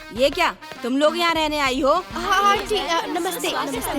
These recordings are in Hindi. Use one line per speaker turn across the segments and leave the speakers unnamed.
ये क्या, तुम लोग यहाँ रहने आई हो?
हाँ आंटी, नमस्ते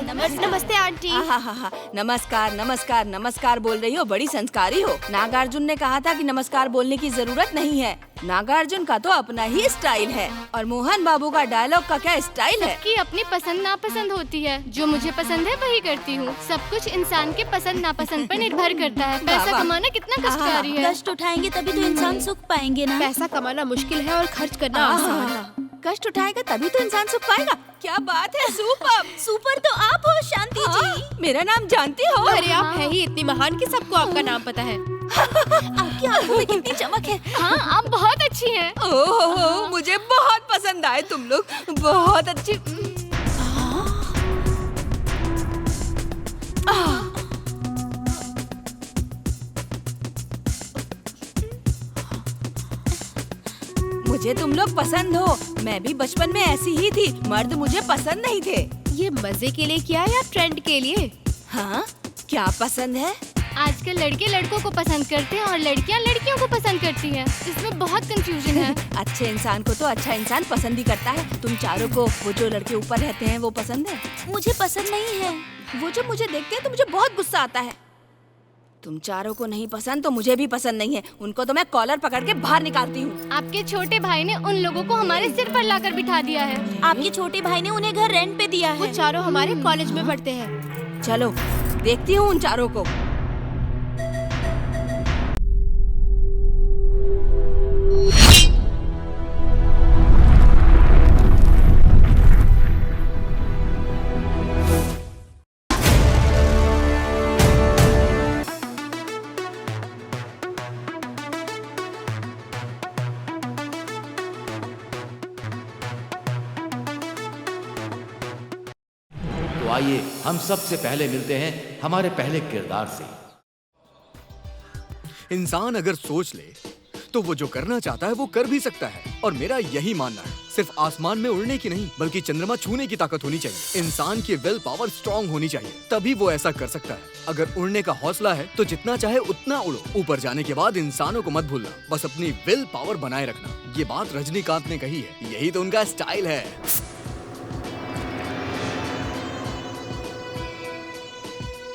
नमस्ते नमस्ते आंटी।
हाँ, नमस्कार नमस्कार नमस्कार बोल रही हो, बड़ी संस्कारी हो। नागार्जुन ने कहा था कि नमस्कार बोलने की जरूरत नहीं है। नागार्जुन का तो अपना ही स्टाइल है, और मोहन बाबू का डायलॉग का क्या स्टाइल है।
सबकी अपनी पसंद नापसंद होती है, जो मुझे पसंद है वही करती हूँ। सब कुछ इंसान के पसंद नापसंद पर निर्भर करता है। पैसा कमाना कितना कष्टकारी है।
कष्ट उठाएंगे तभी तो इंसान सुख पाएंगे ना।
पैसा कमाना मुश्किल है और खर्च करना आसान है।
कष्ट उठाएगा तभी तो इंसान सुख पाएगा। क्या बात है, सुपर।
सुपर तो आप हो शांति जी।
मेरा नाम जानती हो?
अरे आप है ही इतनी महान कि सबको आपका नाम पता है।
आपकी आंखों में कितनी चमक है।
हाँ, आप बहुत अच्छी हैं।
ओहो, मुझे बहुत पसंद आए तुम लोग, बहुत अच्छी। मुझे तुम लोग पसंद हो। मैं भी बचपन में ऐसी ही थी, मर्द मुझे पसंद नहीं थे।
ये मजे के लिए किया या ट्रेंड के लिए?
हाँ, क्या पसंद है?
आजकल लड़के लड़कों को पसंद करते हैं और लड़कियां लड़कियों को पसंद करती हैं। इसमें बहुत कंफ्यूजन है।
अच्छे इंसान को तो अच्छा इंसान पसंद ही करता है। तुम चारों को वो जो लड़के ऊपर रहते हैं वो पसंद है?
मुझे पसंद नहीं है।
वो जो मुझे देखते हैं तो मुझे बहुत गुस्सा आता है। तुम चारों को नहीं पसंद तो मुझे भी पसंद नहीं है। उनको तो मैं कॉलर पकड़ के बाहर निकालती हूँ।
आपके छोटे भाई ने उन लोगों को हमारे सिर पर लाकर बिठा दिया है।
आपके छोटे भाई ने उन्हें घर रेंट पे दिया
वो
है।
चारों हमारे कॉलेज में पढ़ते हैं।
चलो देखती हूँ उन चारों को।
तो आइए हम सबसे पहले मिलते हैं हमारे पहले किरदार से।
इंसान अगर सोच ले तो वो जो करना चाहता है वो कर भी सकता है। और मेरा यही मानना है, सिर्फ आसमान में उड़ने की नहीं बल्कि चंद्रमा छूने की ताकत होनी चाहिए। इंसान की विल पावर स्ट्रांग होनी चाहिए, तभी वो ऐसा कर सकता है। अगर उड़ने का हौसला है तो जितना चाहे उतना उड़ो। ऊपर जाने के बाद इंसानों को मत भूलना, बस अपनी विल पावर बनाए रखना। ये बात रजनीकांत ने कही है, यही तो उनका स्टाइल है।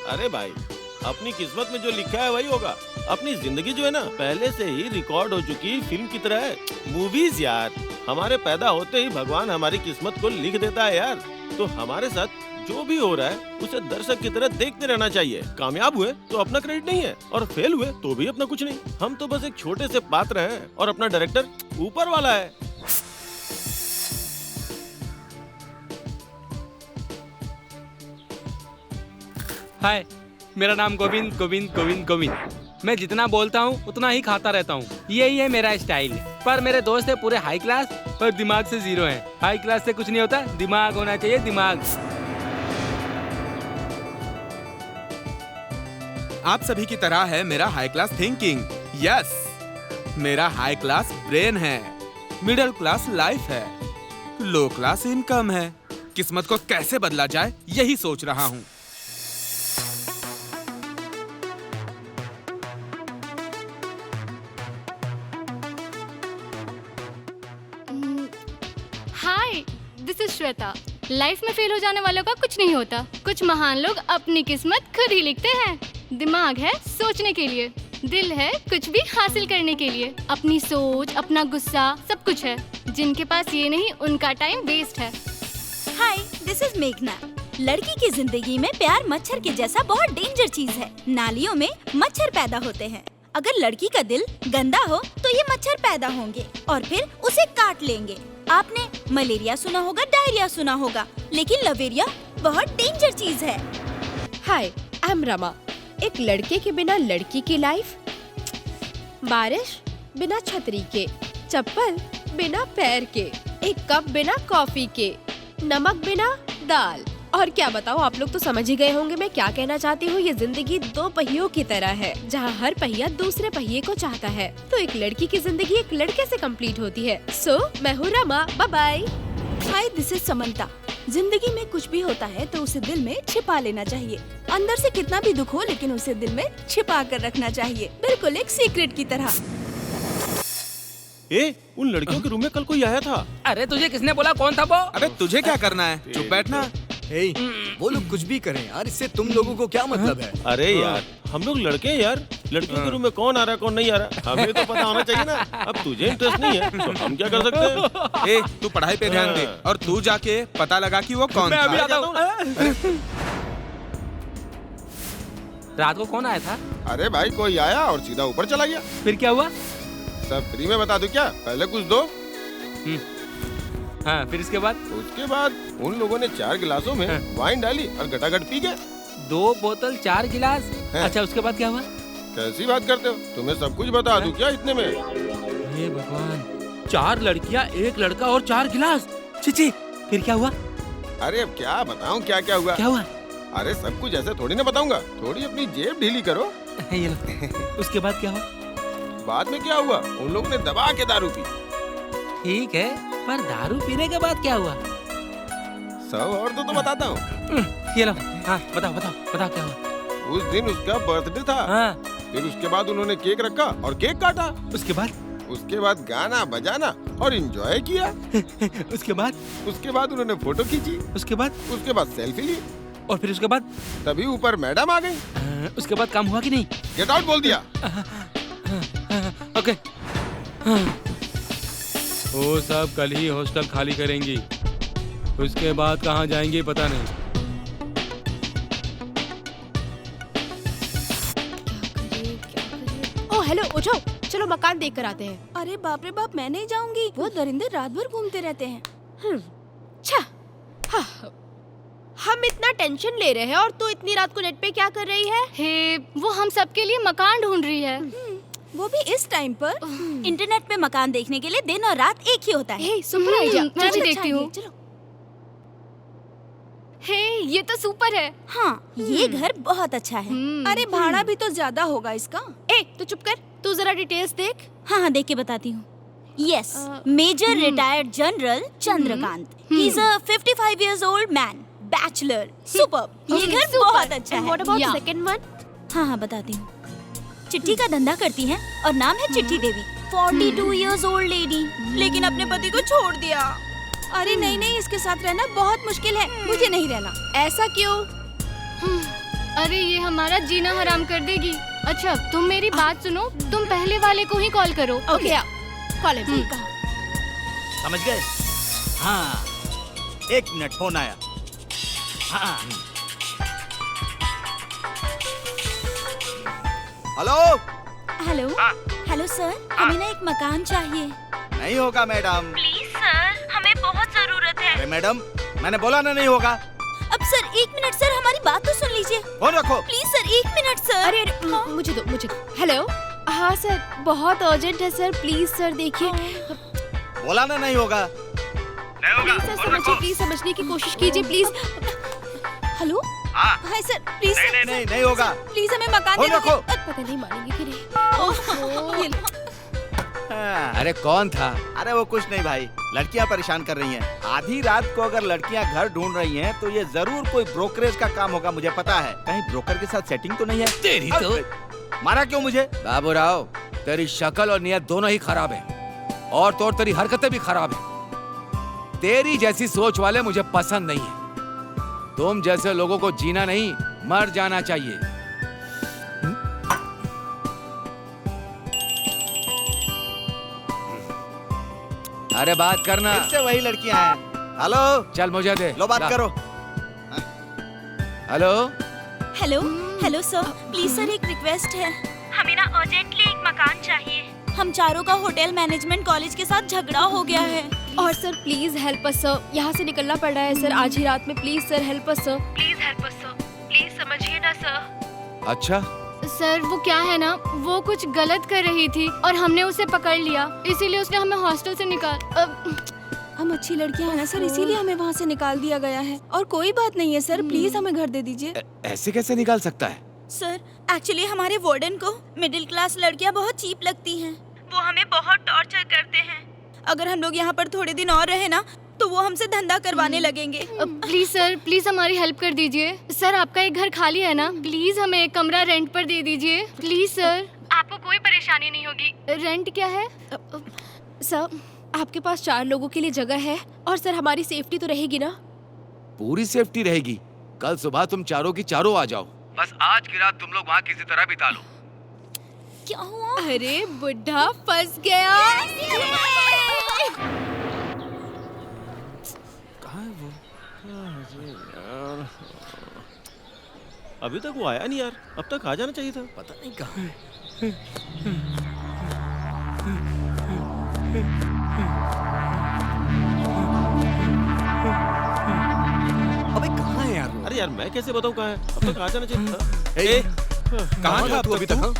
अरे भाई, अपनी किस्मत में जो लिखा है वही होगा। अपनी जिंदगी जो है ना, पहले से ही रिकॉर्ड हो चुकी फिल्म की तरह है। मूवीज यार, हमारे पैदा होते ही भगवान हमारी किस्मत को लिख देता है यार। तो हमारे साथ जो भी हो रहा है उसे दर्शक की तरह देखते रहना चाहिए। कामयाब हुए तो अपना क्रेडिट नहीं है, और फेल हुए तो भी अपना कुछ नहीं। हम तो बस एक छोटे से पात्र हैं और अपना डायरेक्टर ऊपर वाला है।
हाय, मेरा नाम गोविंद गोविंद गोविंद गोविंद। मैं जितना बोलता हूँ उतना ही खाता रहता हूँ, यही है मेरा स्टाइल। पर मेरे दोस्त है पूरे हाई क्लास पर दिमाग से जीरो हैं। हाई क्लास से कुछ नहीं होता, दिमाग होना चाहिए, दिमाग।
आप सभी की तरह है मेरा हाई क्लास थिंकिंग। यस, मेरा हाई क्लास ब्रेन है, मिडिल क्लास लाइफ है, लो क्लास इनकम है। किस्मत को कैसे बदला जाए यही सोच रहा हूँ।
हाय, दिस इज श्वेता। लाइफ में फेल हो जाने वालों का कुछ नहीं होता। कुछ महान लोग अपनी किस्मत खुद ही लिखते हैं। दिमाग है सोचने के लिए, दिल है कुछ भी हासिल करने के लिए। अपनी सोच, अपना गुस्सा, सब कुछ है। जिनके पास ये नहीं, उनका टाइम वेस्ट है।
हाय, दिस इज मेघना। लड़की की जिंदगी में प्यार मच्छर के जैसा बहुत डेंजर चीज है। नालियों में मच्छर पैदा होते हैं। अगर लड़की का दिल गंदा हो तो ये मच्छर पैदा होंगे और फिर उसे काट लेंगे। आपने मलेरिया सुना होगा, डायरिया सुना होगा, लेकिन लवेरिया बहुत डेंजर चीज है।
हाय, आई एम रमा। एक लड़के के बिना लड़की की लाइफ, बारिश बिना छतरी के, चप्पल बिना पैर के, एक कप बिना कॉफी के, नमक बिना दाल। और क्या बताओ, आप लोग तो समझ ही गए होंगे मैं क्या कहना चाहती हूँ। ये जिंदगी दो पहियों की तरह है, जहाँ हर पहिया दूसरे पहिए को चाहता है। तो एक लड़की की जिंदगी एक लड़के से कंप्लीट होती है। सो मैं हूँ Rama, bye bye.
Hi, this is Samantha. जिंदगी में कुछ भी होता है तो उसे दिल में छिपा लेना चाहिए। अंदर से कितना भी दुख हो लेकिन उसे दिल में छिपा कर रखना चाहिए, बिल्कुल एक सीक्रेट की तरह।
उन लड़कियों के रूम में कल कोई आया था।
अरे तुझे किसने बोला कौन था वो?
अबे तुझे क्या करना है, चुप बैठना।
हे, वो लोग कुछ भी करें यार, इससे तुम लोगों को क्या मतलब है?
अरे यार हम लोग लड़के हैं यार, लड़कियों के रूम में कौन आ रहा है कौन नहीं आ रहा हमें तो पता होना चाहिए ना। अब तुझे इंटरेस्ट नहीं है तो हम क्या कर सकते हैं?
ए, तू पढ़ाई पे ध्यान दे और तू जाके पता लगा कि वो कौन
मैं अभी
था।
आता हूँ। रात को कौन आया था?
अरे भाई कोई आया और सीधा ऊपर चला गया।
फिर क्या हुआ?
सब फ्री में बता दूं क्या? पहले कुछ दो।
हाँ, फिर इसके बाद?
उसके बाद उन लोगों ने 4 गिलासों में वाइन डाली और गटागट पी गए।
2 बोतल 4 गिलास। अच्छा उसके बाद क्या हुआ?
कैसी बात करते हो? तुम्हें सब कुछ बता दूं क्या इतने में?
हे भगवान, 4 लड़कियाँ, 1 लड़का और 4 गिलास। छी, फिर क्या हुआ?
अरे अब क्या बताऊं क्या क्या हुआ?
क्या हुआ?
अरे सब कुछ ऐसे थोड़ी ना बताऊंगा, थोड़ी अपनी जेब ढीली करो।
ये लो। उसके बाद क्या हुआ?
बाद में क्या हुआ? उन लोगों ने दबा के दारू पी।
ठीक है, पर दारू पीने के बाद क्या हुआ?
सब और तो बताता हूँ।
ये लो। हाँ बताओ क्या हुआ?
उस दिन उसका बर्थडे था।
हाँ।
फिर उसके बाद उन्होंने केक रखा और केक काटा।
उसके बाद
गाना बजाना और एंजॉय किया।
उसके
बाद उन्होंने फोटो खींची। उसके बाद सेल्फी ली।
और फिर उसके बाद?
तभी ऊपर मैडम आ गई।
उसके बाद काम हुआ कि नहीं?
गेट आउट बोल दिया।
ओके। वो सब कल ही हॉस्टल खाली करेंगी, उसके बाद कहाँ जाएंगी पता नहीं।
ओह हेलो, उठो, चलो मकान देख कर आते हैं।
अरे बाप रे बाप, मैं नहीं जाऊंगी। वो दरिंदे रात भर घूमते रहते हैं।
हम इतना टेंशन ले रहे हैं और तू इतनी रात को नेट पे क्या कर रही है?
हे, वो हम सबके लिए मकान ढूंढ रही है।
वो भी इस टाइम पर।
इंटरनेट पे मकान देखने के लिए दिन और रात एक ही होता है।
हे, सुपर आइडिया।
मैं भी देखती हूँ।
चलो।
हे, ये तो सुपर है।
हाँ, ये घर बहुत अच्छा है।
अरे भाड़ा भी तो ज्यादा होगा इसका।
ए, तू चुप कर, तू जरा डिटेल्स देख।
हाँ, देख के बताती हूँ। Yes, major retired general Chandrakant. He is a 55 years old man, bachelor. Super. ये घर बहुत अच्छा है।
What about second one?
हाँ, बताती हूँ। चिट्ठी का धंधा करती हैं और नाम है चिट्ठी देवी। 42 years old लेडी, लेकिन अपने पति को छोड़ दिया।
अरे नहीं, इसके साथ रहना बहुत मुश्किल है। मुझे नहीं रहना।
ऐसा क्यों?
अरे ये हमारा जीना हराम कर देगी। अच्छा तुम मेरी बात सुनो, तुम पहले वाले को ही कॉल करो।
ओके, कॉल है।
समझ गए? हाँ, 1 मिनट, फोन आया। हाँ। हेलो
हेलो हेलो सर, हमें ना एक मकान चाहिए।
नहीं होगा मैडम।
प्लीज सर, हमें बहुत जरूरत है।
अरे मैडम, मैंने बोला ना नहीं होगा।
अब सर 1 मिनट सर, हमारी बात तो सुन लीजिए।
फोन रखो।
Please sir 1 minute sir.
अरे मुझे दो। हेलो, हाँ सर, बहुत अर्जेंट है सर, प्लीज सर देखिए।
बोला ना नहीं होगा।
प्लीज सर समझिए, प्लीज समझने की कोशिश कीजिए please.
Hello. Hi sir, please.
नहीं होगा।
प्लीज हमें मकान
फोन
दे
रखो।
पता नहीं मानेंगे कि नहीं।
ये लो।
अरे कौन था? अरे वो कुछ नहीं भाई, लड़कियां परेशान कर रही हैं। आधी रात को अगर लड़कियां घर ढूंढ रही हैं तो ये जरूर कोई ब्रोकरेज का काम होगा, मुझे पता है। कहीं ब्रोकर के साथ सेटिंग तो नहीं है?
तेरी तो।
मारा क्यों मुझे?
बाबूराव, तेरी शक्ल और नियत दोनों ही खराब है, और तो और तेरी हरकतें भी खराब है। तेरी जैसी सोच वाले मुझे पसंद नहीं है। तुम जैसे लोगों को जीना नहीं, मर जाना चाहिए। अरे बात करना।
फिर से वही लड़कियां हैं। हेलो,
चल मुझे दे।
लो बात करो।
Hello.
Hello sir, please sir एक रिक्वेस्ट है। हमें ना अर्जेंटली एक मकान चाहिए। हम चारों का होटल मैनेजमेंट कॉलेज के साथ झगड़ा हो गया है।
और sir please help us sir, यहाँ से निकलना पड़ रहा है सर आज ही रात में। Please sir help us sir. Please help us sir, please समझिए ना सर।
अच्छा
सर वो क्या है ना, वो कुछ गलत कर रही थी और हमने उसे पकड़ लिया, इसीलिए उसने हमें हॉस्टल से
हम अच्छी लड़कियां हैं ना सर, इसीलिए हमें वहाँ से निकाल दिया गया है। और कोई बात नहीं है सर, प्लीज हमें घर दे दीजिए।
ऐसे कैसे निकाल सकता है?
सर एक्चुअली हमारे वार्डन को मिडिल क्लास लड़कियां बहुत चीप लगती हैं। वो हमें बहुत टॉर्चर करते हैं। अगर हम लोग यहाँ पर थोड़े दिन और रहे ना तो वो हमसे धंधा करवाने लगेंगे।
प्लीज सर, प्लीज हमारी हेल्प कर दीजिए। सर आपका एक घर खाली है ना, प्लीज हमें एक कमरा रेंट पर दे दीजिए। प्लीज सर, आपको कोई परेशानी नहीं होगी। रेंट क्या है?
सर, आपके पास 4 लोगों के लिए जगह है और सर हमारी सेफ्टी तो रहेगी ना?
पूरी सेफ्टी रहेगी। कल सुबह तुम चारों की चारों आ जाओ। बस आज की रात तुम लोग वहाँ किसी तरह बिता लो।
क्या हुआ?
अरे बुढ़ा फंस गया।
कहाँ है वो? यार, अभी तक वो आया नहीं यार। अब तक आ जाना चाहिए था।
पता नहीं कहाँ है। अबे कहाँ है यार वो?
अरे यार मैं कैसे बताऊँ कहाँ है? अब तक आ जाना चाहिए था।
ए,
कहाँ था
तू अभी तक? हाँ?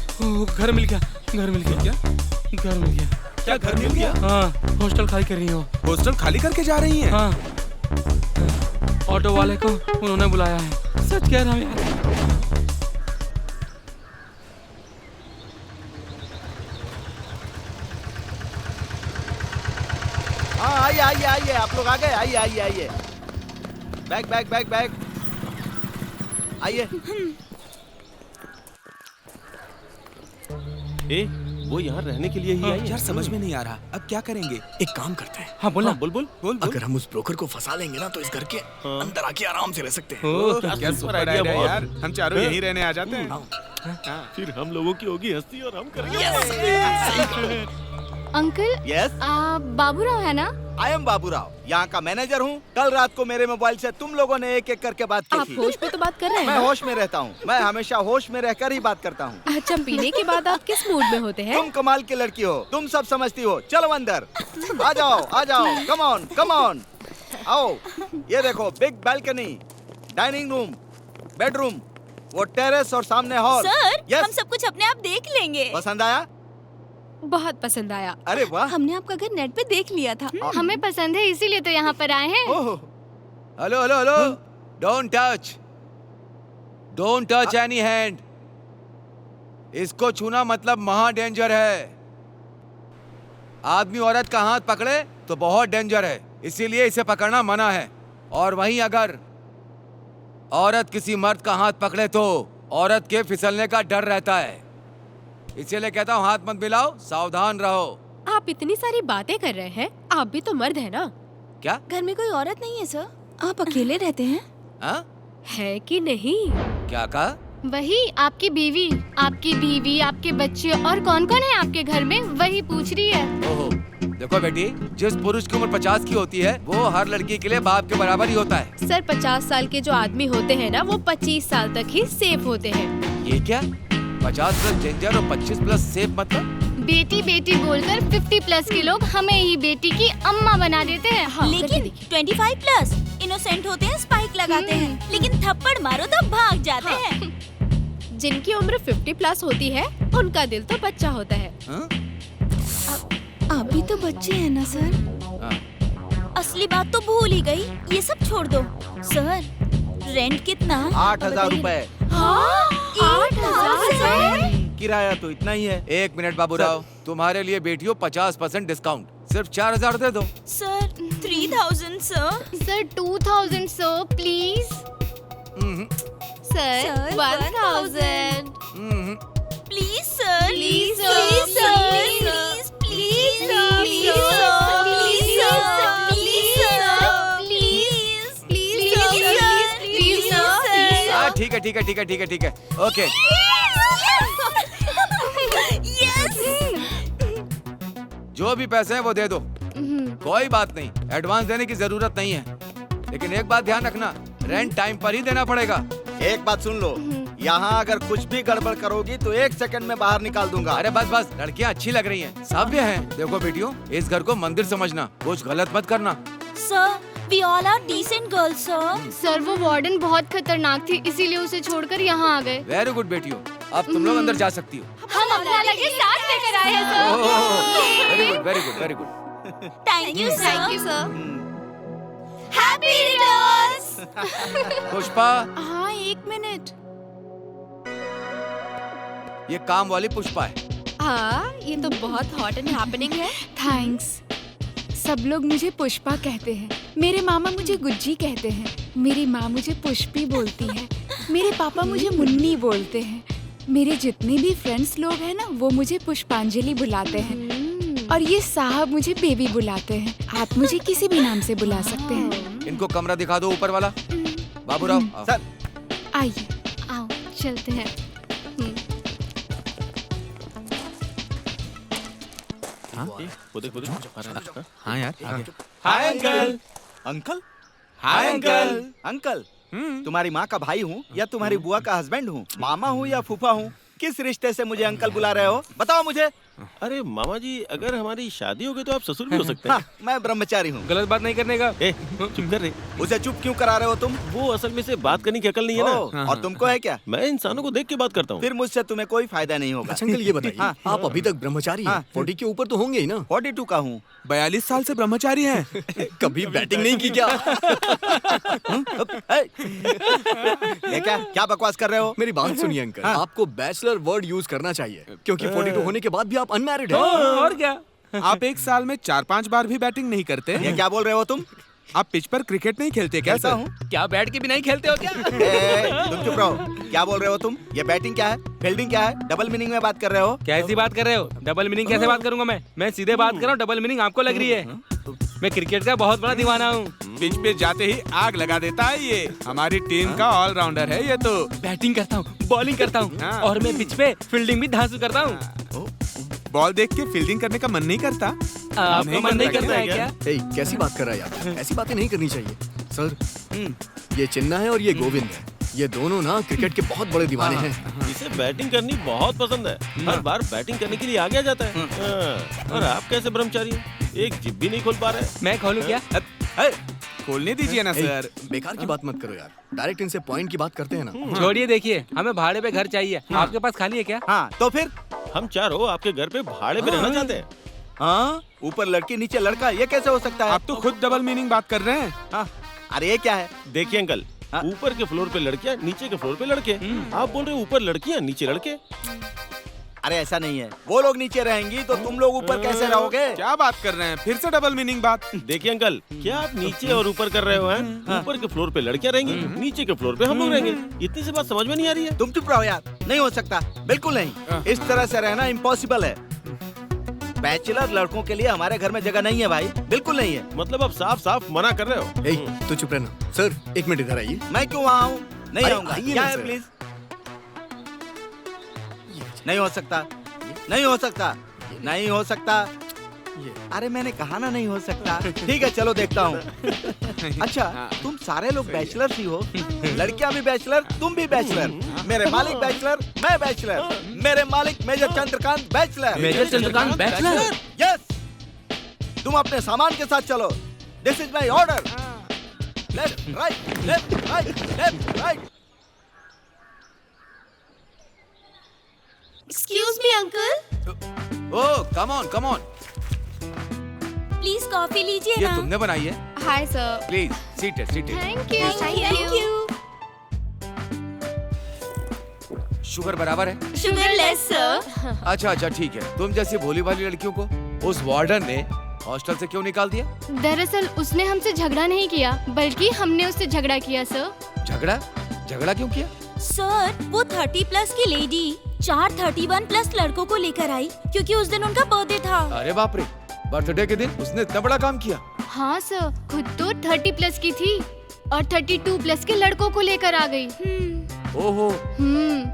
घर मिल गया, घर मिल गया। क्या घर मिल गया?
क्या घर मिल गया?
हाँ, हॉस्टल खाली कर रही हो।
हॉस्टल खाली करके जा रही हैं?
हाँ, ऑटो वाले को उन्होंने बुलाया है। सच कह रहा हूँ यार।
हाँ आइए आइए आइए, आप लोग आ गए। आइए आइए आइए, बैग बैग बैग बैग, आइए।
ए, वो यहाँ रहने के लिए ही आई है।
यार समझ में नहीं आ रहा, अब क्या करेंगे?
एक काम करते हैं।
हाँ बोलना।
हाँ, बोल बोल।
बोल बोल।
अगर हम उस ब्रोकर को फंसा लेंगे ना तो इस घर के अंदर आके आराम से रह सकते हैं।
ओह, क्या
सुपर
सुपर
आइडिया
आइडिया
बहुत।
यार। हम चारों यहीं रहने आ जाते हैं।
हाँ।
फिर हम लोगों की होगी हंसी और हम करेंगे।
अंकल,
यस,
बाबूराव है ना?
आई एम बाबूराव, यहाँ का मैनेजर हूँ। कल रात को मेरे मोबाइल से तुम लोगों ने एक एक करके बात की
आप
थी।
होश में तो बात कर रहे हैं
मैं
ना?
होश में रहता हूँ। मैं हमेशा होश में रहकर ही बात करता हूँ।
अच्छा, पीने के बाद आप किस मूड में होते हैं?
तुम कमाल की लड़की हो, तुम सब समझती हो। चलो अंदर, आ जाओ आ जाओ, कम ऑन कम ऑन, आओ। ये देखो, big balcony, dining room, bedroom, वो टेरेस और सामने हॉल।
सर, हम सब कुछ अपने आप देख लेंगे।
पसंद आया?
बहुत पसंद आया।
अरे वाह।
हमने आपका घर नेट पे देख लिया था।
हमें पसंद है इसीलिए तो यहाँ पर आए हैं।
Oh,
hello hello hello, don't touch any hand. इसको छूना मतलब महा डेंजर है। आदमी औरत का हाथ पकड़े तो बहुत डेंजर है, इसीलिए इसे पकड़ना मना है। और वहीं अगर औरत किसी मर्द का हाथ पकड़े तो औरत के फिसलने का डर रहता है। इसीलिए कहता हूँ हाथ मत मिलाओ, सावधान रहो।
आप इतनी सारी बातें कर रहे हैं, आप भी तो मर्द है ना?
क्या?
घर में कोई औरत नहीं है सर, आप अकेले रहते हैं?
हाँ?
है कि नहीं?
क्या कहा?
वही आपकी बीवी, आपके बच्चे और कौन कौन है आपके घर में, वही पूछ रही है।
ओहो, देखो बेटी, जिस पुरुष की उम्र 50 की होती है वो हर लड़की के लिए बाप के बराबर ही होता है।
सर, 50 साल के जो आदमी होते हैं ना, वो 25 साल तक ही सेफ होते हैं।
ये क्या? 50 प्लस डेंजर और 25 प्लस सेफ मतलब?
बेटी बेटी बोलकर 50 प्लस के लोग हमें ही बेटी की अम्मा बना देते हैं।
हाँ, करके
लेकिन
देखिए।
25 प्लस इनोसेंट होते हैं, स्पाइक लगाते हैं, लेकिन थप्पड़ मारो तो भाग जाते हैं।
जिनकी उम्र 50 प्लस होती है, उनका दिल तो बच्चा होता है।
हाँ?
आप भी तो बच्चे हैं ना सर?
हाँ।
असली बात तो भूल ही गई, ये सब छोड़ दो। सर, रेंट कितना?
8,000 रुपए।
हाँ, 8,000?
किराया तो इतना ही है।
1 मिनट बाबूराव, तुम्हारे लिए बेटियों 50% डिस्काउंट, सिर्फ 4,000 दे दो।
Sir, 3,000 sir.
Sir 2000 sir please.
Sir, 1000।
Please sir,
Please, sir.
Please sir, please please
हाँ ठीक है, ओके। जो भी पैसे हैं वो दे दो, कोई बात नहीं, एडवांस देने की जरूरत नहीं है। लेकिन एक बात ध्यान रखना, रेंट टाइम पर ही देना पड़ेगा।
एक बात सुन लो, यहाँ अगर कुछ भी गड़बड़ करोगी तो 1 सेकंड में बाहर निकाल दूंगा।
अरे बस, लड़कियाँ अच्छी लग रही हैं, सभ्य हैं। देखो बेटियों, इस घर को मंदिर समझना, कुछ गलत मत करना।
Sir, we all are decent girls, sir.
Sir वो वार्डन बहुत खतरनाक थी, इसीलिए उसे छोड़कर यहाँ आ गए।
वेरी गुड बेटियों, अब तुम लोग अंदर जा सकती हो।
हम अपना लगे साथ लेकर आए हैं sir.
Very good.
Thank you, sir.
Thank you sir.
Happy returns.
Pushpa,
हाँ, 1 मिनट।
ये काम वाली पुष्पा है।
हाँ, ये तो बहुत हॉट एंड हैपनिंग है।
थैंक्स। सब लोग मुझे पुष्पा कहते हैं, मेरे मामा मुझे गुज्जी कहते हैं, मेरी माँ मुझे पुष्पी बोलती है, मेरे पापा मुझे मुन्नी बोलते हैं, मेरे जितने भी फ्रेंड्स लोग हैं ना वो मुझे पुष्पांजलि बुलाते हैं,
और ये साहब मुझे बेबी बुलाते हैं। आप मुझे किसी भी नाम से बुला सकते हैं।
इनको कमरा दिखा दो ऊपर वाला। बाबूराव आओ।
सर
आइए।
आओ चलते हैं।
वो देख
हाँ यार
hi uncle. Uncle? Hi uncle. Uncle तुम्हारी माँ का भाई हूँ या तुम्हारी बुआ का हस्बैंड हूँ? मामा हूँ या फूफा हूँ? किस रिश्ते से मुझे अंकल बुला रहे हो? बताओ मुझे।
अरे मामा जी, अगर हमारी शादी हो गई तो आप ससुर भी हो सकते हैं।
हाँ, मैं ब्रह्मचारी हूँ।
गलत बात नहीं करने का।
चुप कर रहे।
उसे चुप क्यों करा रहे हो तुम?
वो असल में से बात करने की अकल नहीं है ना।
और तुमको है क्या?
मैं इंसानों को देख के बात करता हूँ।
फिर मुझसे तुम्हें कोई फायदा नहीं होगा।
अच्छा अंकल ये बताइए,
हाँ।
आप अभी तक ब्रह्मचारी हैं? 40 के ऊपर तो होंगे ही ना?
42 का हूँ।
42 साल से ब्रह्मचारी हैं।
कभी बैटिंग नहीं की क्या?
ये क्या बकवास कर रहे हो?
मेरी बात सुनिए अंकल, आपको बैचलर वर्ड यूज करना चाहिए, क्योंकि 42 होने के बाद भी आप अनमैरिड हैं।
और क्या?
आप एक साल में 4-5 बार भी बैटिंग नहीं करते।
ये क्या बोल रहे हो तुम?
आप पिच पर क्रिकेट नहीं खेलते क्या
कैसा
सर?
हूँ?
क्या बैट के भी नहीं खेलते हो क्या?
तुम चुप रहो। क्या बोल रहे हो तुम? ये बैटिंग क्या है? फील्डिंग क्या है? डबल मीनिंग में बात कर रहे हो?
कैसी बात कर रहे हो? डबल मीनिंग कैसे बात करूंगा मैं सीधे बात कर रहा हूँ। डबल मीनिंग आपको लग रही है? मैं क्रिकेट का बहुत बड़ा दीवाना हूँ।
पिच पे जाते ही आग लगा देता है ये। हमारी टीम का ऑलराउंडर है ये तो।
बैटिंग करता हूँ, बॉलिंग करता हूँ
हाँ।
और मैं पिच पे फील्डिंग भी धांसू करता हूँ।
बॉल देख के फील्डिंग करने का मन नहीं करता?
आपको मन नहीं करता है क्या?
कैसी बात कर रहा है यार? ऐसी बातें नहीं करनी चाहिए सर। ये चिन्ना है और ये गोविंद है। ये दोनों ना क्रिकेट के बहुत बड़े दीवाने हैं।
इसे बैटिंग करनी बहुत पसंद है। हर बार बैटिंग करने के लिए आगे आ जाता है। और आप कैसे ब्रह्मचारी हैं? एक जिप भी नहीं खोल पा रहे।
मैं खोलूं क्या?
खोलने दीजिए ना सर।
बेकार की बात मत करो यार, डायरेक्ट इनसे पॉइंट की बात करते हैं ना।
छोड़िए, देखिए हमें भाड़े पे घर चाहिए। आपके पास खाली है क्या?
हाँ तो फिर
हम चारों आपके घर पे भाड़े पे रहना चाहते हैं।
हाँ, ऊपर लड़की नीचे लड़का, ये कैसे हो सकता है?
आप तो खुद डबल मीनिंग बात कर रहे हैं।
हाँ, अरे ये क्या है?
देखिए अंकल, ऊपर के फ्लोर पे लड़कियां, नीचे के फ्लोर पे लड़के। आप बोल रहे हो ऊपर लड़कियां नीचे लड़के।
अरे ऐसा नहीं है, वो लोग नीचे रहेंगी तो तुम लोग ऊपर कैसे रहोगे?
क्या बात कर रहे हैं? फिर से डबल मीनिंग बात।
देखिए अंकल, क्या आप नीचे और ऊपर कर रहे हो हैं? ऊपर के फ्लोर पे लड़कियां रहेंगी, नीचे के फ्लोर पे हम लोग रहेंगे। इतनी सी बात समझ में नहीं आ रही है?
तुम चुप रहो यार, नहीं हो सकता, बिल्कुल नहीं। इस तरह से रहना इम्पॉसिबल है। बैचलर लड़कों के लिए हमारे घर में जगह नहीं है भाई, बिल्कुल नहीं है।
मतलब आप साफ साफ मना कर रहे हो?
तो चुप रहना। सर 1 मिनट इधर आइए।
मैं क्यों वहाँ हूँ? नहीं आऊंगा।
आइए
क्या
ना
है
सर।
प्लीज? नहीं हो सकता, नहीं हो सकता, नहीं हो सकता। अरे मैंने कहा ना नहीं हो सकता। ठीक है चलो देखता हूँ। अच्छा तुम सारे लोग बैचलर ही हो? लड़कियां भी बैचलर, तुम भी बैचलर, मेरे मालिक बैचलर, मैं बैचलर, मेरे मालिक major Chandrakant bachelor.
Major Chandrakant bachelor?
Yes, तुम अपने सामान के साथ चलो। This is my order. Left right, left right, left right.
Excuse me uncle,
oh come on come on.
Please coffee लीजिए
ये
ना।
तुमने बनाई है?
Hi sir.
Please seated seated.
Thank you.
Thank you.
Sugar बराबर है?
Sugar less sir.
अच्छा अच्छा ठीक है। तुम जैसी भोली भाली लड़कियों को उस वार्डन ने हॉस्टल से क्यों निकाल दिया?
दरअसल उसने हमसे झगड़ा नहीं किया, बल्कि हमने उससे झगड़ा किया सर।
झगड़ा? झगड़ा क्यों किया?
सर वो 30 प्लस की लेडी 4 31 प्लस लड़कों को लेकर आई, क्योंकि उस दिन उनका बर्थडे था।
अरे बाप रे, बर्थडे के दिन उसने इतना बड़ा काम किया?
हाँ सर, खुद तो 30 प्लस की थी और 32 प्लस के लड़कों को लेकर आ गई।
ओहो,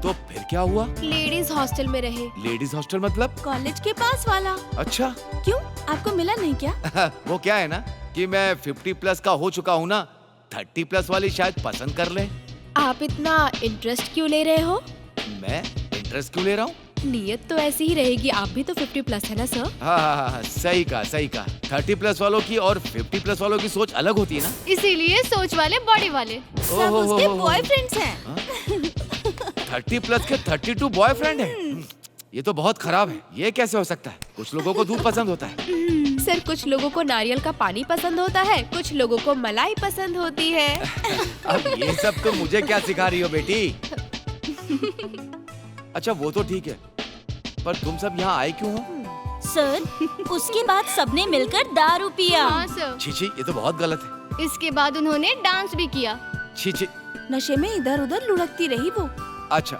तो फिर क्या हुआ?
लेडीज हॉस्टल में रहे।
लेडीज हॉस्टल मतलब?
कॉलेज के पास वाला।
अच्छा।
क्यों, आपको मिला नहीं क्या?
वो क्या है ना कि मैं 50 प्लस का हो चुका हूँ ना, 30 प्लस वाली शायद पसंद कर ले।
आप इतना इंटरेस्ट क्यों ले रहे हो?
मैं इंटरेस्ट क्यों ले रहा हूँ?
नियत तो ऐसी ही रहेगी। आप भी तो 50 प्लस है ना सर?
हाँ, सही कहा सही कहा। 30 प्लस वालों की और 50 प्लस वालों की सोच अलग होती है ना।
इसीलिए सोच वाले बॉडी वाले
सब उसके बॉयफ्रेंड्स हैं।
30 प्लस के 32 बॉयफ्रेंड हैं। ये तो बहुत खराब है। ये कैसे हो सकता है? कुछ लोगों को दूध पसंद होता है।
सर कुछ लोगों को नारियल का पानी पसंद होता है, कुछ लोगों को मलाई पसंद होती है।
अब ये सब तो मुझे क्या सिखा रही हो बेटी? अच्छा वो तो ठीक है, पर तुम सब यहाँ आए क्यों हो?
सर उसके बाद सबने मिलकर दारू पिया।
हाँ सर।
छी ये तो बहुत गलत है।
इसके बाद उन्होंने डांस भी किया।
छी
नशे में इधर उधर लुढ़कती रही वो।
अच्छा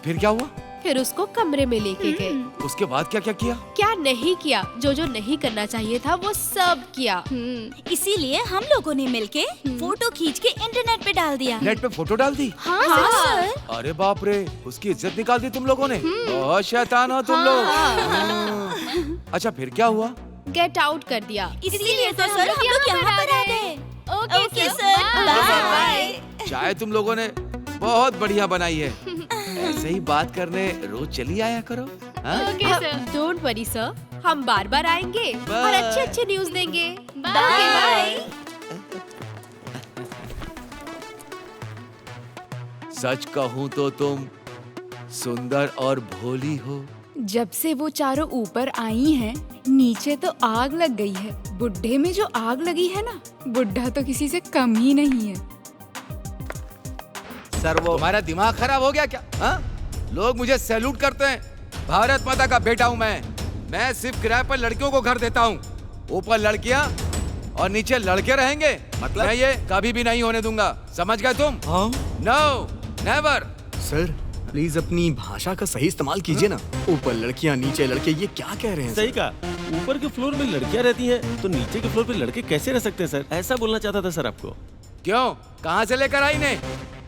फिर क्या हुआ?
फिर उसको कमरे में लेके गए।
उसके बाद क्या क्या किया?
क्या नहीं किया, जो जो नहीं करना चाहिए था वो सब किया।
इसीलिए हम लोगों ने मिलके फोटो खींच के इंटरनेट पे डाल दिया।
नेट पे फोटो डाल दी?
हाँ सर।
अरे बाप रे, उसकी इज्जत निकाल दी तुम लोगों ने। बहुत शैतान हो तुम लोग। अच्छा फिर क्या हुआ?
गेट आउट कर दिया।
इसीलिए तो सर हम लोग यहाँ पर आ गए। Okay sir, bye.
चाय तुम लोगों ने बहुत बढ़िया बनाई है। ऐसे ही बात करने रोज चली आया करो।
डोंट वरी सर, हम बार बार आएंगे और अच्छे अच्छे न्यूज देंगे।
बाय।
सच कहूँ तो तुम सुंदर और भोली हो।
जब से वो चारों ऊपर आई हैं, नीचे तो आग लग गई है। बुड्ढे में जो आग लगी है ना, बुड्ढा तो किसी से कम ही नहीं है।
सर वो
तुम्हारा दिमाग खराब हो गया क्या? हाँ? लोग मुझे सैल्यूट करते हैं। भारत माता का बेटा हूँ मैं सिर्फ किराए पर लड़कियों को घर देता हूँ। ऊपर लड़कियाँ और नीचे लड़के रहेंगे।
मतलब?
मैं ये कभी भी नहीं होने दूंगा। समझ गए तुम? No, never.
सर प्लीज अपनी भाषा का सही इस्तेमाल कीजिए ना। ऊपर लड़कियाँ नीचे लड़के, ये क्या कह रहे हैं?
सही कहा। ऊपर के फ्लोर में लड़कियाँ रहती हैं, तो नीचे के फ्लोर पे लड़के कैसे रह सकते हैं सर? ऐसा बोलना चाहता था सर आपको।
क्यों? कहाँ से लेकर आई ने?